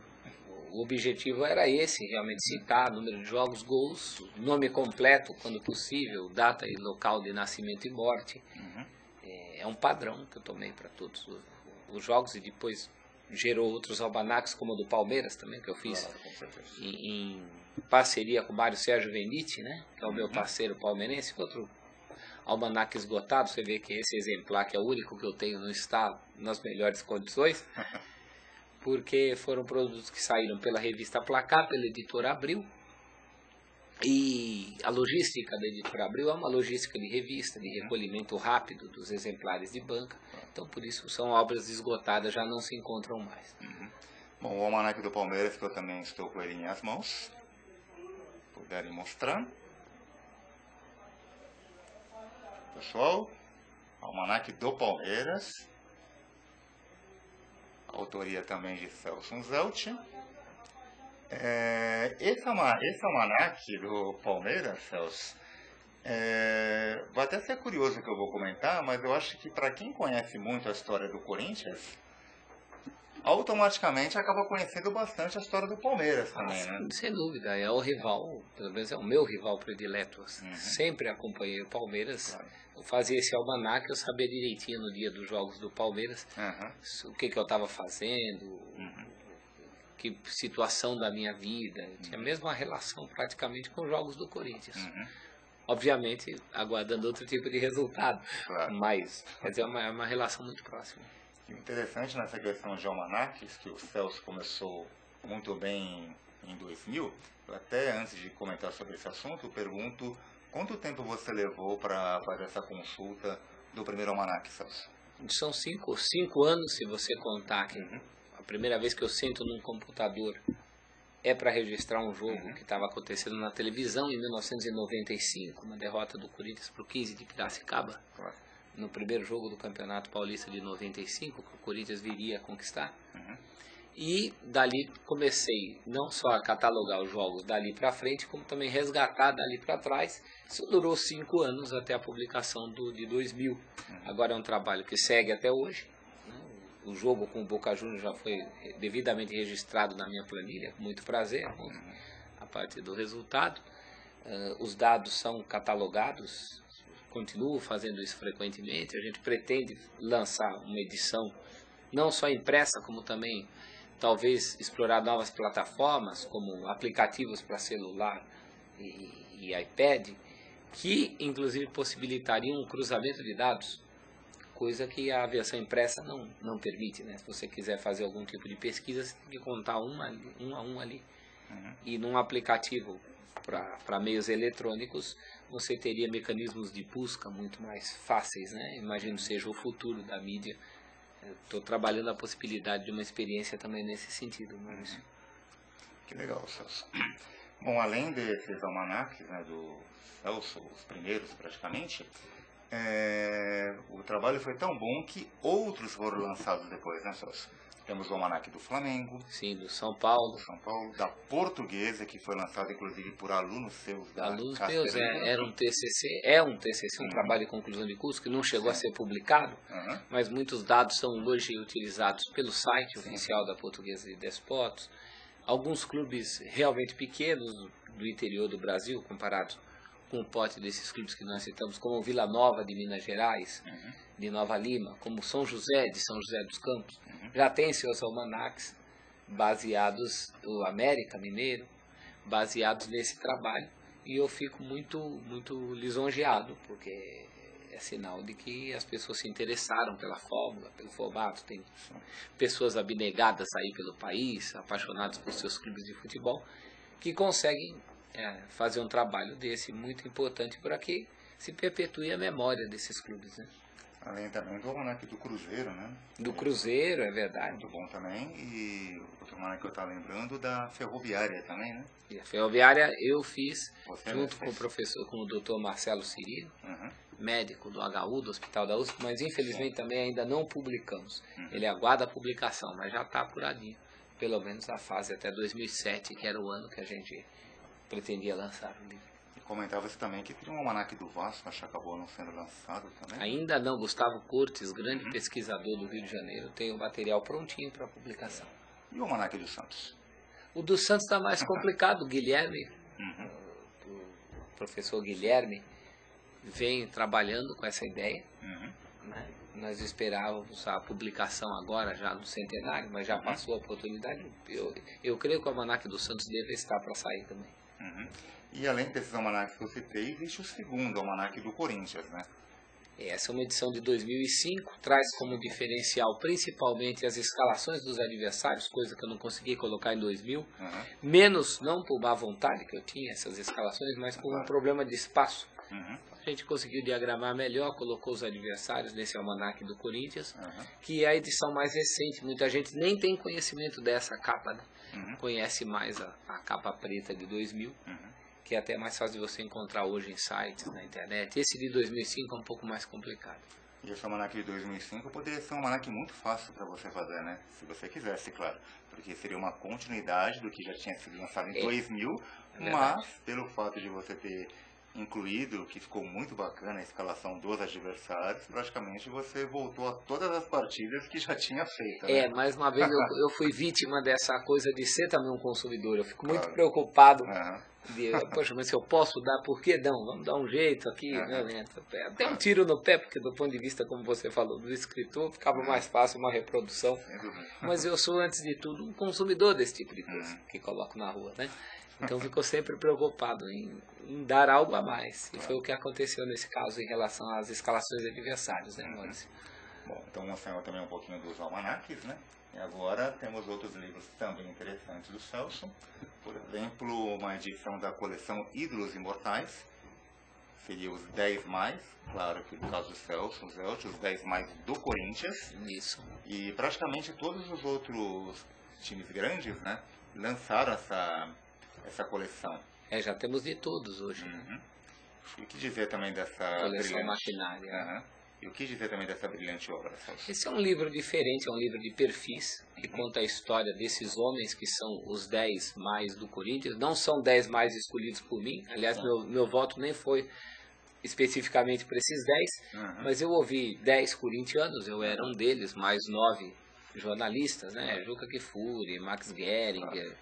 O objetivo era esse, realmente citar número de jogos, gols, nome completo, quando possível, data e local de nascimento e morte. É um padrão que eu tomei para todos os jogos, e depois gerou outros almanaques, como o do Palmeiras também, que eu fiz em parceria com o Mário Sérgio Venite, né, que é o meu parceiro palmeirense. Outro almanaque esgotado, você vê que esse exemplar, que é o único que eu tenho, não está nas melhores condições, porque foram produtos que saíram pela revista Placar, pela editora Abril, e a logística da editora Abril é uma logística de revista, de recolhimento rápido dos exemplares de banca, então por isso são obras esgotadas, já não se encontram mais. Bom, o almanaque do Palmeiras, que eu também estou com ele em as mãos, puderem mostrar. Pessoal, almanaque do Palmeiras, autoria também de Celso Zelt. Esse almanaque do Palmeiras, Celso, vai até ser curioso o que eu vou comentar, mas eu acho que para quem conhece muito a história do Corinthians, automaticamente acaba conhecendo bastante a história do Palmeiras também, né? Sem dúvida, é o rival, pelo menos é o meu rival predileto. Sempre acompanhei o Palmeiras. Claro. Eu fazia esse almanaque, eu sabia direitinho no dia dos jogos do Palmeiras o que eu estava fazendo, que situação da minha vida. Eu tinha a mesma relação praticamente com os jogos do Corinthians. Obviamente, aguardando outro tipo de resultado, mas quer dizer, é uma relação muito próxima. Interessante nessa questão de almanaques, que o Celso começou muito bem em 2000. Eu até, antes de comentar sobre esse assunto, eu pergunto quanto tempo você levou para fazer essa consulta do primeiro almanaque, Celso? São 5 anos, se você contar que a primeira vez que eu sento num computador é para registrar um jogo que estava acontecendo na televisão em 1995, uma derrota do Corinthians para o 15 de Piracicaba. No primeiro jogo do Campeonato Paulista de 95, que o Corinthians viria a conquistar. E dali comecei não só a catalogar os jogos dali para frente, como também resgatar dali para trás. Isso durou 5 anos até a publicação de 2000. Agora é um trabalho que segue até hoje. O jogo com o Boca Juniors já foi devidamente registrado na minha planilha, com muito prazer, a partir do resultado. Os dados são catalogados. Continuo fazendo isso frequentemente. A gente pretende lançar uma edição não só impressa, como também talvez explorar novas plataformas, como aplicativos para celular e iPad, que inclusive possibilitariam um cruzamento de dados, coisa que a versão impressa não permite, né? Se você quiser fazer algum tipo de pesquisa, você tem que contar um a um ali. E num aplicativo para meios eletrônicos, você teria mecanismos de busca muito mais fáceis, né? Imagino seja o futuro da mídia. Estou trabalhando a possibilidade de uma experiência também nesse sentido, Maurício. Que legal, Celso. Bom, além desses almanaques, né, do Celso, os primeiros praticamente, o trabalho foi tão bom que outros foram lançados depois, né, Celso? Temos o almanaque do Flamengo. Sim, do São Paulo. Da Portuguesa, que foi lançado inclusive por alunos seus da Alunos meus, era um TCC, um trabalho de conclusão de curso que não chegou a ser publicado, mas muitos dados são hoje utilizados pelo site oficial da Portuguesa de Desportos. Alguns clubes realmente pequenos do interior do Brasil, comparados com o porte desses clubes que nós citamos, como Vila Nova de Minas Gerais, de Nova Lima, como São José de São José dos Campos, já tem seus almanaques baseados, o América Mineiro, baseados nesse trabalho. E eu fico muito lisonjeado, porque é sinal de que as pessoas se interessaram pela fórmula, pelo formato. Tem pessoas abnegadas aí pelo país, apaixonadas por seus clubes de futebol, que conseguem fazer um trabalho desse muito importante para que se perpetue a memória desses clubes, né? Além também do almanaque do Cruzeiro, né? Do Cruzeiro, é verdade. Muito bom também. E outro almanaque que eu estava lembrando da Ferroviária também, né? E a Ferroviária eu fiz junto com o professor, com o Dr. Marcelo Cirilo, médico do HU, do Hospital da USP, mas infelizmente também ainda não publicamos. Ele aguarda a publicação, mas já está apuradinho. Pelo menos a fase até 2007, que era o ano que a gente pretendia lançar o livro. E comentava-se também que teria um almanaque do Vasco, acho que acabou não sendo lançado também. Ainda não. Gustavo Cortes, grande pesquisador do Rio de Janeiro, tem o material prontinho para publicação. E o almanaque do Santos? O do Santos está mais complicado. O Guilherme, o professor Guilherme, vem trabalhando com essa ideia. Né? Nós esperávamos a publicação agora, já no centenário, mas já passou a oportunidade. Eu creio que o almanaque do Santos deve estar para sair também. E além desses almanaques que eu citei, existe o segundo almanaque do Corinthians, né? Essa é uma edição de 2005, traz como diferencial principalmente as escalações dos adversários, coisa que eu não consegui colocar em 2000, menos, não por má vontade que eu tinha essas escalações, mas por um problema de espaço. A gente conseguiu diagramar melhor, colocou os adversários nesse almanaque do Corinthians, que é a edição mais recente. Muita gente nem tem conhecimento dessa capa, né? Conhece mais a capa preta de 2000, que é até mais fácil de você encontrar hoje em sites, na internet. Esse de 2005 é um pouco mais complicado. E esse almanaque de 2005 poderia ser um almanaque muito fácil para você fazer, né? Se você quisesse, claro. Porque seria uma continuidade do que já tinha sido lançado em 2000, mas pelo fato de você ter incluído, que ficou muito bacana a escalação dos adversários, praticamente você voltou a todas as partidas que já tinha feito. Né? Mais uma vez eu fui vítima dessa coisa de ser também um consumidor. Eu fico muito preocupado. Poxa, mas se eu posso dar, por que não? Vamos dar um jeito aqui. Né? Até um tiro no pé, porque do ponto de vista, como você falou, do escritor, ficava mais fácil uma reprodução. Mas eu sou, antes de tudo, um consumidor desse tipo de coisa que coloco na rua, né? Então ficou sempre preocupado em dar algo a mais. E foi o que aconteceu nesse caso em relação às escalações de adversários, né, Maurício? Bom, então mostramos também um pouquinho dos almanaques, né? E agora temos outros livros também interessantes do Celso. Por exemplo, uma edição da coleção Ídolos Imortais. Seria os 10 mais, claro que no caso do Celso, os 10 mais do Corinthians. Isso. E praticamente todos os outros times grandes, né, lançaram essa coleção. Já temos de todos hoje. E o que dizer também dessa coleção maquinária. E o que dizer também dessa brilhante obra, Celso? Esse é um livro diferente, é um livro de perfis, que conta a história desses homens que são os 10 mais do Corinthians. Não são 10 mais escolhidos por mim, aliás, meu voto nem foi especificamente para esses 10, mas eu ouvi 10 corintianos, eu era um deles, mais 9 jornalistas, né? Juca Kfouri, Max Gehringer,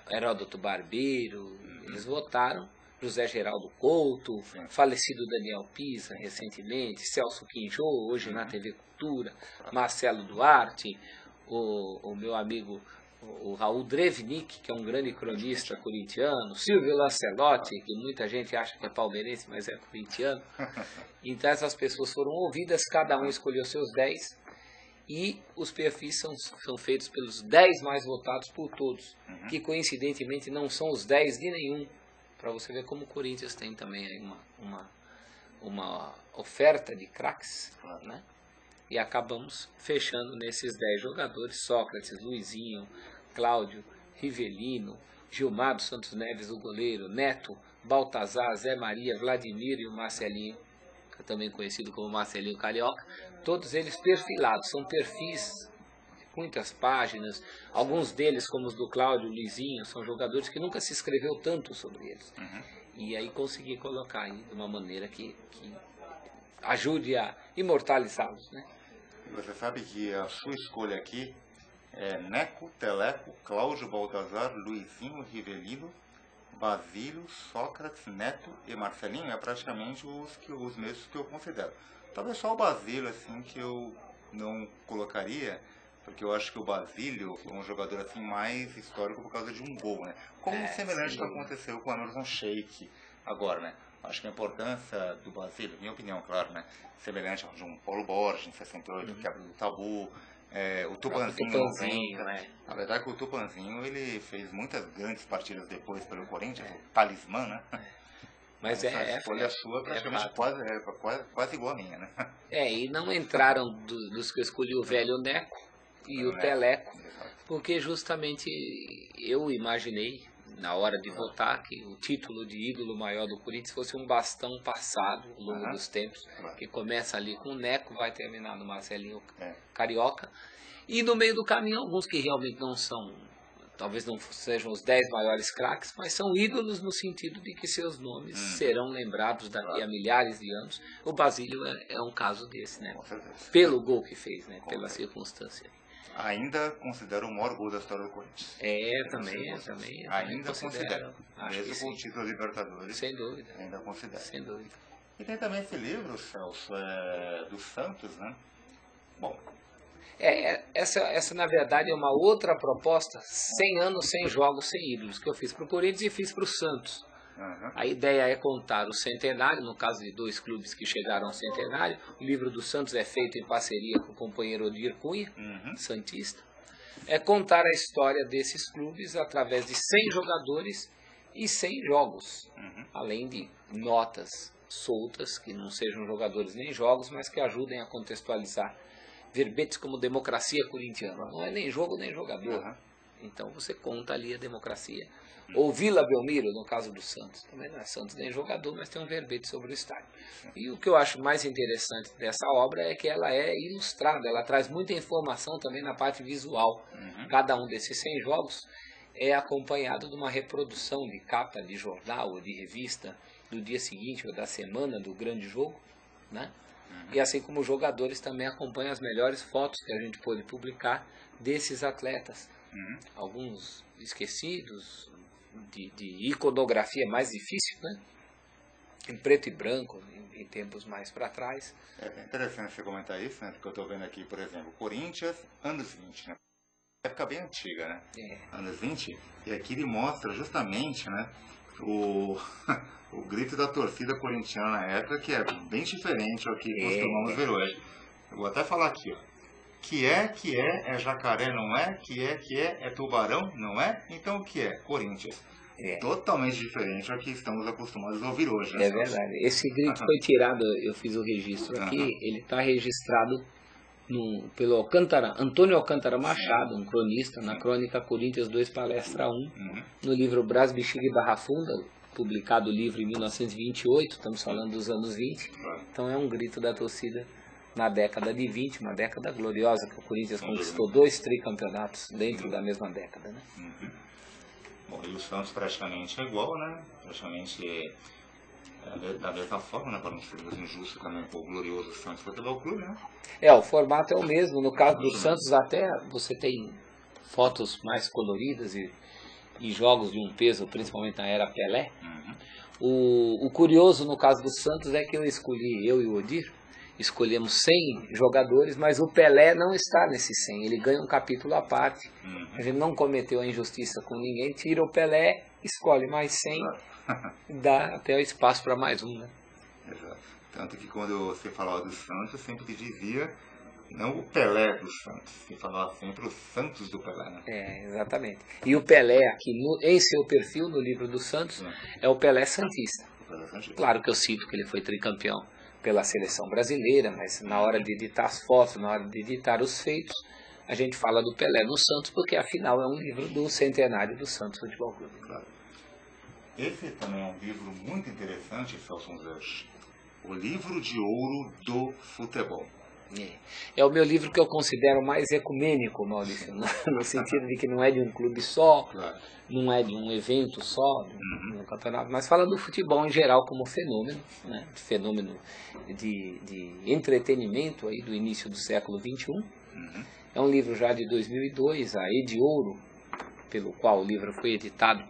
Heródoto Barbeiro, eles votaram. José Geraldo Couto, falecido Daniel Pisa recentemente, Celso Quinjô, hoje na TV Cultura, Marcelo Duarte, o meu amigo o Raul Drevnik, que é um grande cronista corintiano, Silvio Lancelotti, que muita gente acha que é palmeirense, mas é corintiano. Então essas pessoas foram ouvidas, cada um escolheu seus 10, e os perfis são feitos pelos 10 mais votados por todos, que coincidentemente não são os 10 de nenhum, para você ver como o Corinthians tem também aí uma oferta de craques, né? E acabamos fechando nesses 10 jogadores: Sócrates, Luizinho, Cláudio, Rivelino, Gilmar dos Santos Neves, o goleiro, Neto, Baltazar, Zé Maria, Vladimir e o Marcelinho, que é também conhecido como Marcelinho Carioca, todos eles perfilados, são perfis de muitas páginas. Alguns deles, como os do Cláudio, Luizinho, são jogadores que nunca se escreveu tanto sobre eles. E aí consegui colocar aí de uma maneira que ajude a imortalizá-los, né? Você sabe que a sua escolha aqui é Neco, Teleco, Cláudio, Baltazar, Luizinho, Rivelino, Basílio, Sócrates, Neto e Marcelinho. É praticamente os mesmos que eu considero. Talvez só o Basílio, assim, que eu não colocaria, porque eu acho que o Basílio é um jogador assim mais histórico por causa de um gol, né? Como semelhante ao que aconteceu com o Emerson Sheik agora, né? Acho que a importância do Basílio, minha opinião, claro, né? Semelhante ao de um Paulo Borges em 68, que abriu o tabu, o Tupanzinho, né? Na verdade que o Tupanzinho, ele fez muitas grandes partidas depois pelo Corinthians, o talismã, né? Mas a escolha sua praticamente quase igual a minha, né? E não entraram dos que eu escolhi o velho Neco e o Teleco, porque justamente eu imaginei, na hora de votar, que o título de ídolo maior do Corinthians fosse um bastão passado ao longo dos tempos, que começa ali com o Neco, vai terminar no Marcelinho Carioca, e no meio do caminho alguns que realmente não são, talvez não sejam os 10 maiores craques, mas são ídolos no sentido de que seus nomes serão lembrados daqui a milhares de anos. O Basílio é um caso desse, né? Pelo gol que fez, né? Pela circunstância. Ainda considero o maior gol da história do Corinthians. Também. Ainda considero. Mesmo com o título Libertadores. Sem dúvida. Ainda considero. Sem dúvida. E tem também esse livro, Celso, do Santos, né? Bom. Essa na verdade é uma outra proposta, 100 anos, 100 jogos, 100 ídolos, que eu fiz para o Corinthians e fiz para o Santos. A ideia é contar o centenário, no caso de 2 clubes que chegaram ao centenário. O livro do Santos é feito em parceria com o companheiro Odir Cunha, santista. É contar a história desses clubes através de 100 jogadores e 100 jogos, além de notas soltas, que não sejam jogadores nem jogos, mas que ajudem a contextualizar verbetes como democracia corintiana. Não é nem jogo nem jogador. Então você conta ali a democracia. Ou Vila Belmiro, no caso do Santos. Também não é Santos nem jogador, mas tem um verbete sobre o estádio. E o que eu acho mais interessante dessa obra é que ela é ilustrada. Ela traz muita informação também na parte visual. Cada um desses 100 jogos é acompanhado de uma reprodução de capa de jornal ou de revista do dia seguinte ou da semana do grande jogo, né? E assim como os jogadores também acompanham as melhores fotos que a gente pôde publicar desses atletas. Alguns esquecidos, de iconografia mais difícil, né? Em preto e branco, em tempos mais para trás. É interessante você comentar isso, né? Porque eu estou vendo aqui, por exemplo, Corinthians, anos 20, né? Época bem antiga, né? Anos 20, e aqui ele mostra justamente, né, o grito da torcida corintiana na época, que é bem diferente ao que costumamos ver hoje. Eu vou até falar aqui, ó. Que é jacaré, não é? Que é tubarão, não é? Então o que é? Corinthians. Totalmente diferente ao que estamos acostumados a ouvir hoje. Né? É verdade. Esse grito foi tirado, eu fiz o registro aqui, ele está registrado pelo Antônio Alcântara Machado, um cronista, na crônica Corinthians 2 Palestra 1, no livro Brás, Bexiga e Barra Funda, publicado o livro em 1928, estamos falando dos anos 20, então é um grito da torcida na década de 20, uma década gloriosa que o Corinthians conquistou 2 tricampeonatos dentro da mesma década, né? Bom, e o Santos praticamente é igual, né? Praticamente da mesma forma, né? Para não ser injusto também com o glorioso Santos Futebol Clube, né? O formato é o mesmo. No caso do Santos, até você tem fotos mais coloridas e jogos de um peso, principalmente na era Pelé. O curioso no caso do Santos é que eu e o Odir, escolhemos 100 jogadores, mas o Pelé não está nesses 100, ele ganha um capítulo à parte. A gente não cometeu a injustiça com ninguém, tira o Pelé, escolhe mais 100, dá até o espaço para mais um, né? Exato. Tanto que quando você falava do Santos, sempre te dizia, não o Pelé do Santos, você falava sempre o Santos do Pelé, né? Exatamente. E o Pelé aqui, em seu perfil, no livro do Santos, é o Pelé Santista. Claro que eu cito que ele foi tricampeão pela seleção brasileira, mas na hora de editar as fotos, na hora de editar os feitos, a gente fala do Pelé no Santos, porque afinal é um livro do centenário do Santos Futebol Clube. Claro. Esse também é um livro muito interessante, Celso Zerch. O livro de ouro do futebol. É o meu livro que eu considero mais ecumênico, Maurício, no sentido de que não é de um clube só, não é de um evento só, de um campeonato, mas fala do futebol em geral como fenômeno, né? Fenômeno de entretenimento aí do início do século XXI. É um livro já de 2002, a Ediouro, pelo qual o livro foi editado,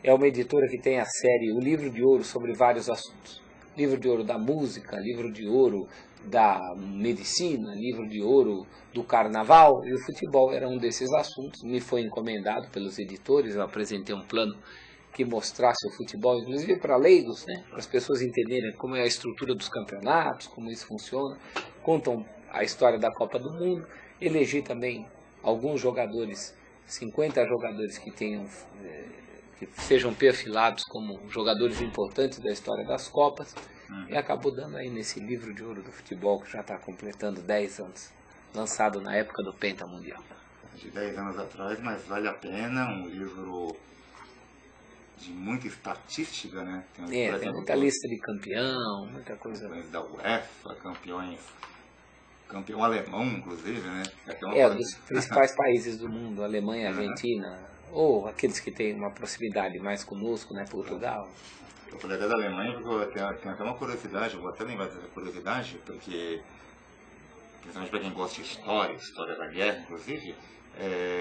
é uma editora que tem a série O Livro de Ouro sobre vários assuntos. Livro de ouro da música, livro de ouro da medicina, livro de ouro do carnaval, e o futebol era um desses assuntos. Me foi encomendado pelos editores, eu apresentei um plano que mostrasse o futebol, inclusive para leigos, né? Para as pessoas entenderem como é a estrutura dos campeonatos, como isso funciona, contam a história da Copa do Mundo, elegi também alguns jogadores, 50 jogadores que sejam perfilados como jogadores importantes da história das Copas, e acabou dando aí nesse livro de ouro do futebol, que já está completando 10 anos, lançado na época do Penta Mundial. De 10 anos atrás, mas vale a pena, um livro de muita estatística, né? Tem muita lista de campeão, muita coisa. Campeões da UEFA, campeão alemão, inclusive, né? Dos principais países do mundo, Alemanha, Argentina, ou aqueles que têm uma proximidade mais conosco, né? Portugal. Eu falei até da Alemanha porque eu tenho até uma curiosidade, eu vou até lembrar dessa curiosidade, porque, principalmente para quem gosta de história da guerra, inclusive,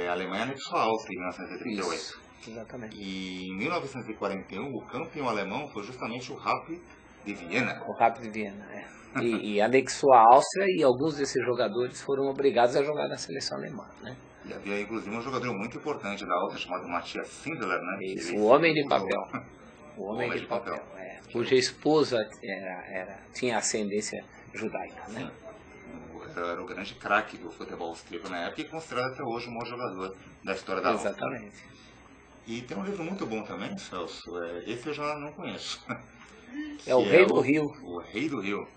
a Alemanha anexou a Áustria em 1938. Isso, exatamente. E em 1941, o campeão alemão foi justamente o Rapid de Viena. O Rapid de Viena, e anexou a Áustria, e alguns desses jogadores foram obrigados a jogar na seleção alemã, né? E havia inclusive um jogador muito importante da Áustria chamado Matthias Sindelar, né? Isso, o homem de papel. O homem de papel, cuja esposa tinha ascendência judaica, né? Era o grande craque do futebol austríaco na época e considerado até hoje o maior jogador da história da Áustria. Exatamente. E tem um livro muito bom também, Celso, esse eu já não conheço. O Rei do Rio. O Rei do Rio.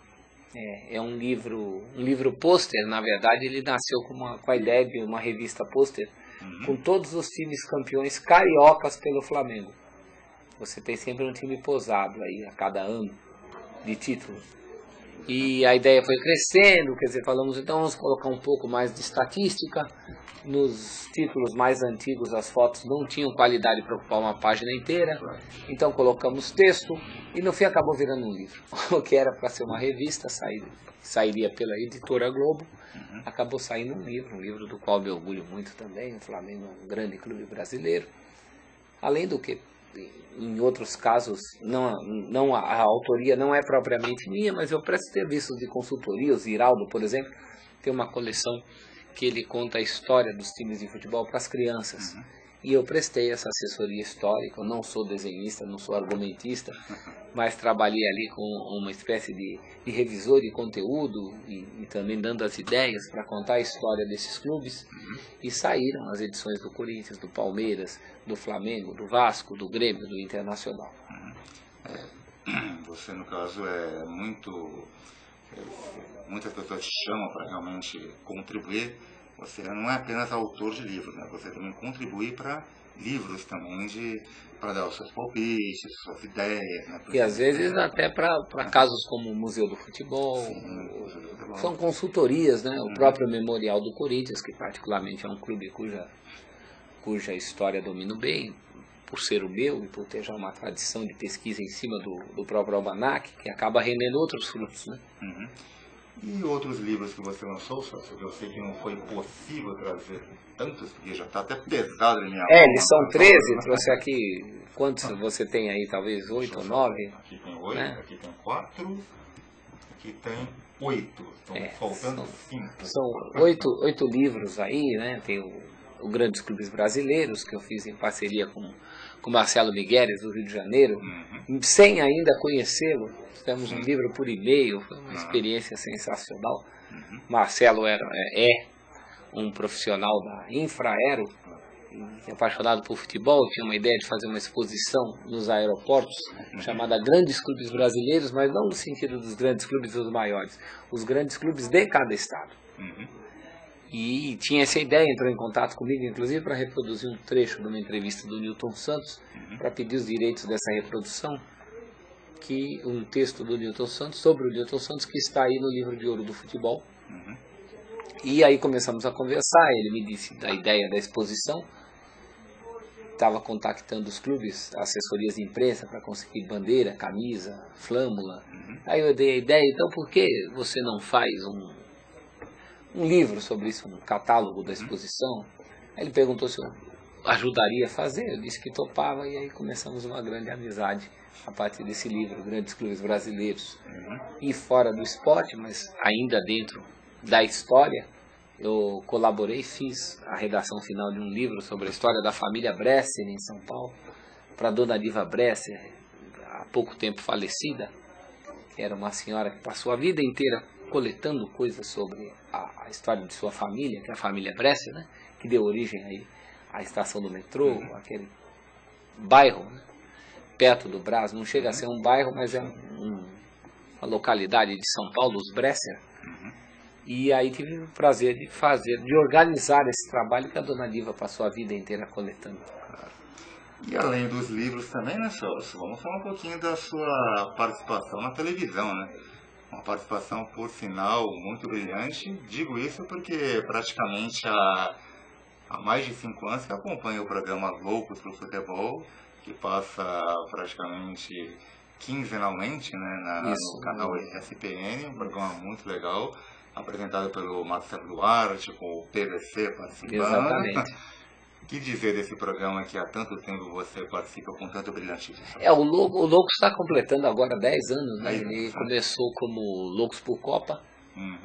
É um livro pôster, na verdade ele nasceu com a ideia de uma revista pôster com todos os times campeões cariocas pelo Flamengo. Você tem sempre um time posado aí a cada ano de título. E a ideia foi crescendo, quer dizer, falamos, então vamos colocar um pouco mais de estatística. Nos títulos mais antigos as fotos não tinham qualidade para ocupar uma página inteira, então colocamos texto e no fim acabou virando um livro. O que era para ser uma revista, sairia pela Editora Globo, acabou saindo um livro do qual me orgulho muito também. O Flamengo é um grande clube brasileiro. Além do que, em outros casos, a autoria não é propriamente minha, mas eu presto serviços de consultoria. O Ziraldo, por exemplo, tem uma coleção que ele conta a história dos times de futebol para as crianças. E eu prestei essa assessoria histórica. Eu não sou desenhista, não sou argumentista, mas trabalhei ali com uma espécie de revisor de conteúdo e também dando as ideias para contar a história desses clubes. E saíram as edições do Corinthians, do Palmeiras, do Flamengo, do Vasco, do Grêmio, do Internacional. Você, no caso, muitas pessoas te chamam para realmente contribuir. Você não é apenas autor de livros, né? Você também contribui para livros também, para dar os seus palpites, suas ideias. Né? E às vezes até para casos como o Museu do Futebol. Sim, são consultorias, né? O próprio Memorial do Corinthians, que particularmente é um clube cuja história domino bem, por ser o meu e por ter já uma tradição de pesquisa em cima do próprio almanaque, que acaba rendendo outros frutos, né? E outros livros que você lançou, eu sei que não foi possível trazer tantos, porque já está até pesado na minha mão. Eles são 13, trouxe aqui, quantos você tem aí? Talvez 8 ou 9? Aqui tem 8, né? Aqui tem 4, aqui tem 8, estão faltando 5. São 8 livros aí, né? Tem o Grandes Clubes Brasileiros, que eu fiz em parceria com Marcelo Migueles, do Rio de Janeiro, sem ainda conhecê-lo. Fizemos um livro por e-mail, foi uma experiência sensacional. Marcelo é um profissional da Infraero, apaixonado por futebol, tinha uma ideia de fazer uma exposição nos aeroportos, chamada Grandes Clubes Brasileiros, mas não no sentido dos grandes clubes dos maiores, os grandes clubes de cada estado. E tinha essa ideia, entrou em contato comigo, inclusive, para reproduzir um trecho de uma entrevista do Newton Santos, para pedir os direitos dessa reprodução, um texto do Newton Santos, sobre o Newton Santos, que está aí no livro de ouro do futebol. E aí começamos a conversar, ele me disse da ideia da exposição, estava contactando os clubes, assessorias de imprensa, para conseguir bandeira, camisa, flâmula. Aí eu dei a ideia, então por que você não faz um livro sobre isso, um catálogo da exposição? Aí ele perguntou se eu ajudaria a fazer, eu disse que topava, e aí começamos uma grande amizade a partir desse livro, Grandes Clubes Brasileiros. E fora do esporte, mas ainda dentro da história, eu colaborei, fiz a redação final de um livro sobre a história da família Bresser em São Paulo, para a dona Diva Bresser, há pouco tempo falecida, que era uma senhora que passou a vida inteira coletando coisas sobre a história de sua família, que é a família Bresser, né? Que deu origem aí à estação do metrô, aquele bairro, né? Perto do Brás, não chega a ser um bairro, mas é uma localidade de São Paulo, os Bresser. E aí tive o prazer de organizar esse trabalho que a dona Diva passou a vida inteira coletando. E além dos livros também, né, Celso? Vamos falar um pouquinho da sua participação na televisão, né? Uma participação, por sinal, muito brilhante. Digo isso porque praticamente há mais de 5 anos que acompanho o programa Loucos pro Futebol, que passa praticamente quinzenalmente, né, no canal ESPN, um programa muito legal, apresentado pelo Marcelo Duarte, com o PVC participando. Exatamente. Que dizer desse programa que há tanto tempo você participa com tanto brilhantismo? O Loucos está completando agora 10 anos, né? Ele começou como Loucos por Copa,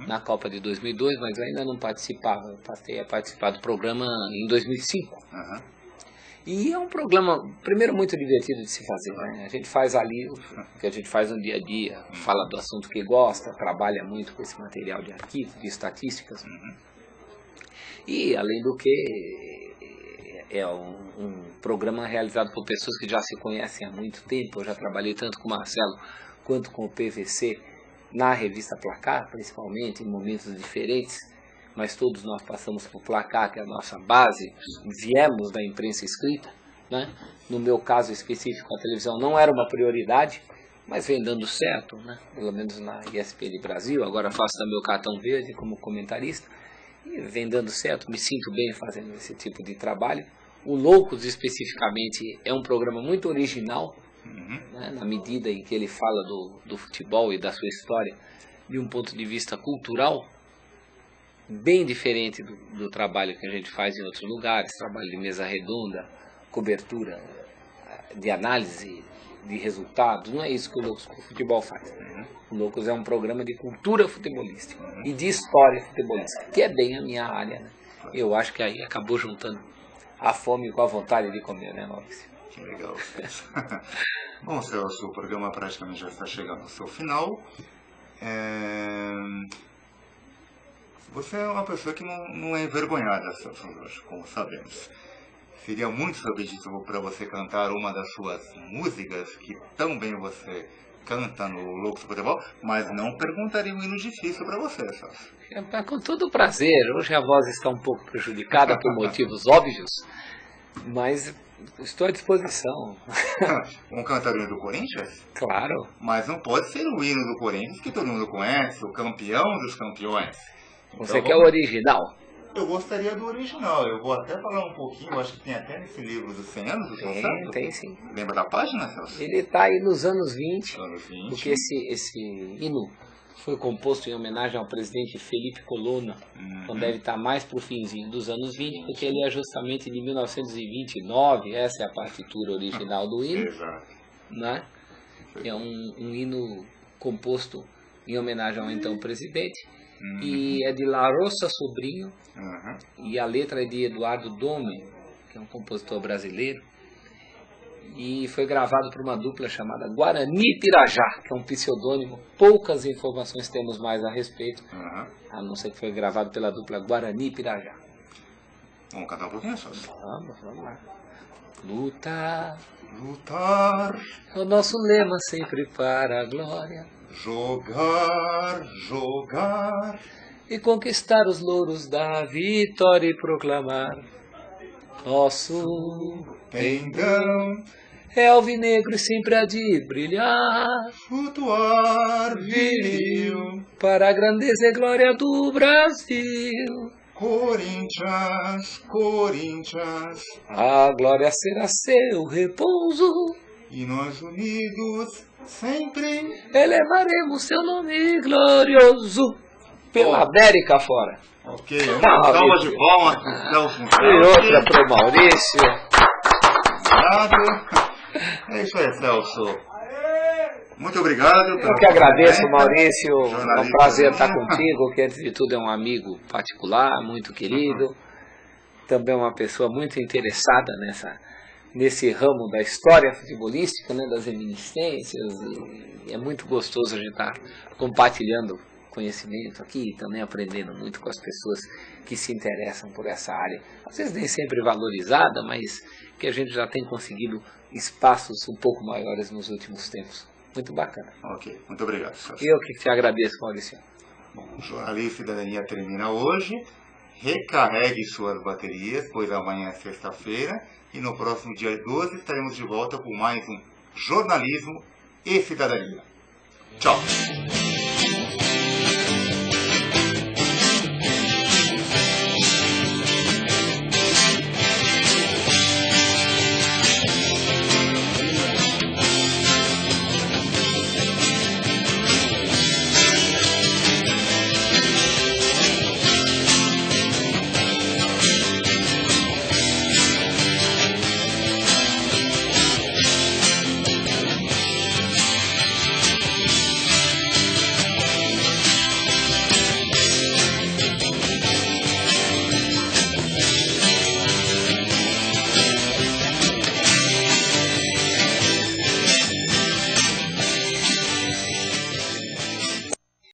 na Copa de 2002, mas eu ainda não participava. Eu passei a participar do programa em 2005. E é um programa, primeiro, muito divertido de se fazer, né? A gente faz ali o que a gente faz no dia a dia, fala do assunto que gosta, trabalha muito com esse material de arquivo, de estatísticas. E, além do que, é um programa realizado por pessoas que já se conhecem há muito tempo. Eu já trabalhei tanto com o Marcelo quanto com o PVC na revista Placar, principalmente, em momentos diferentes. Mas todos nós passamos por Placar, que é a nossa base, viemos da imprensa escrita, né? No meu caso específico, a televisão não era uma prioridade, mas vem dando certo, né? Pelo menos na ESPN Brasil. Agora faço também o Cartão Verde como comentarista e vem dando certo, me sinto bem fazendo esse tipo de trabalho. O Loucos, especificamente, é um programa muito original, né? Na medida em que ele fala do futebol e da sua história de um ponto de vista cultural, bem diferente do trabalho que a gente faz em outros lugares, trabalho de mesa redonda, cobertura de análise de resultados. Não é isso que o Loucos Futebol faz. O Loucos é um programa de cultura futebolística e de história futebolística, que é bem a minha área, né? Eu acho que aí acabou juntando a fome com a vontade de comer, né, Maurício? Que legal. Bom, Celso, o programa praticamente já está chegando ao seu final. Você é uma pessoa que não é envergonhada, Celso, como sabemos. Seria muito subjetivo para você cantar uma das suas músicas, que tão bem você canta no Loucos do Futebol, mas não perguntaria um hino difícil para você, Celso. Com todo prazer. Hoje a voz está um pouco prejudicada por motivos óbvios, mas estou à disposição. Vamos cantar o hino do Corinthians? Claro. Mas não pode ser o hino do Corinthians que todo mundo conhece, o campeão dos campeões. Você quer o original? Eu gostaria do original. Eu vou até falar um pouquinho, eu acho que tem até nesse livro dos 100 anos do Santo. Tem sim. Lembra da página, Celso? Ele está aí nos anos 20, porque porque esse hino foi composto em homenagem ao presidente Felipe Colonna, então deve estar mais para o finzinho dos anos 20, porque ele é justamente de 1929, essa é a partitura original do hino, né? É um hino composto em homenagem ao então presidente, e é de La Rosa Sobrinho, e a letra é de Eduardo Dome, que é um compositor brasileiro, e foi gravado por uma dupla chamada Guarani Pirajá, que é um pseudônimo. Poucas informações temos mais a respeito, a não ser que foi gravado pela dupla Guarani Pirajá. Vamos cantar um pouquinho, só? Vamos lá. Lutar, lutar, é o nosso lema sempre para a glória. Jogar, jogar, e conquistar os louros da vitória e proclamar nosso pendão é alvinegro e sempre há de brilhar, flutuar viril para a grandeza e glória do Brasil. Corinthians, Corinthians, a glória será seu repouso, e nós unidos sempre elevaremos seu nome glorioso pela América fora. Ok, uma salva de palmas para o Celso. E outra para o Maurício. Obrigado. É isso aí, Celso. Muito obrigado. Eu que agradeço, Maurício. É um prazer estar contigo, que antes de tudo é um amigo particular, muito querido. Também uma pessoa muito interessada nesse ramo da história futebolística, né, das reminiscências. E é muito gostoso a gente estar compartilhando conhecimento aqui e também aprendendo muito com as pessoas que se interessam por essa área. Às vezes nem sempre valorizada, mas que a gente já tem conseguido espaços um pouco maiores nos últimos tempos. Muito bacana. Ok, muito obrigado, Celso. Eu que te agradeço, Maurício. Bom, o Jornalismo e Cidadania termina hoje. Recarregue suas baterias, pois amanhã é sexta-feira e no próximo dia 12 estaremos de volta com mais um Jornalismo e Cidadania. Tchau!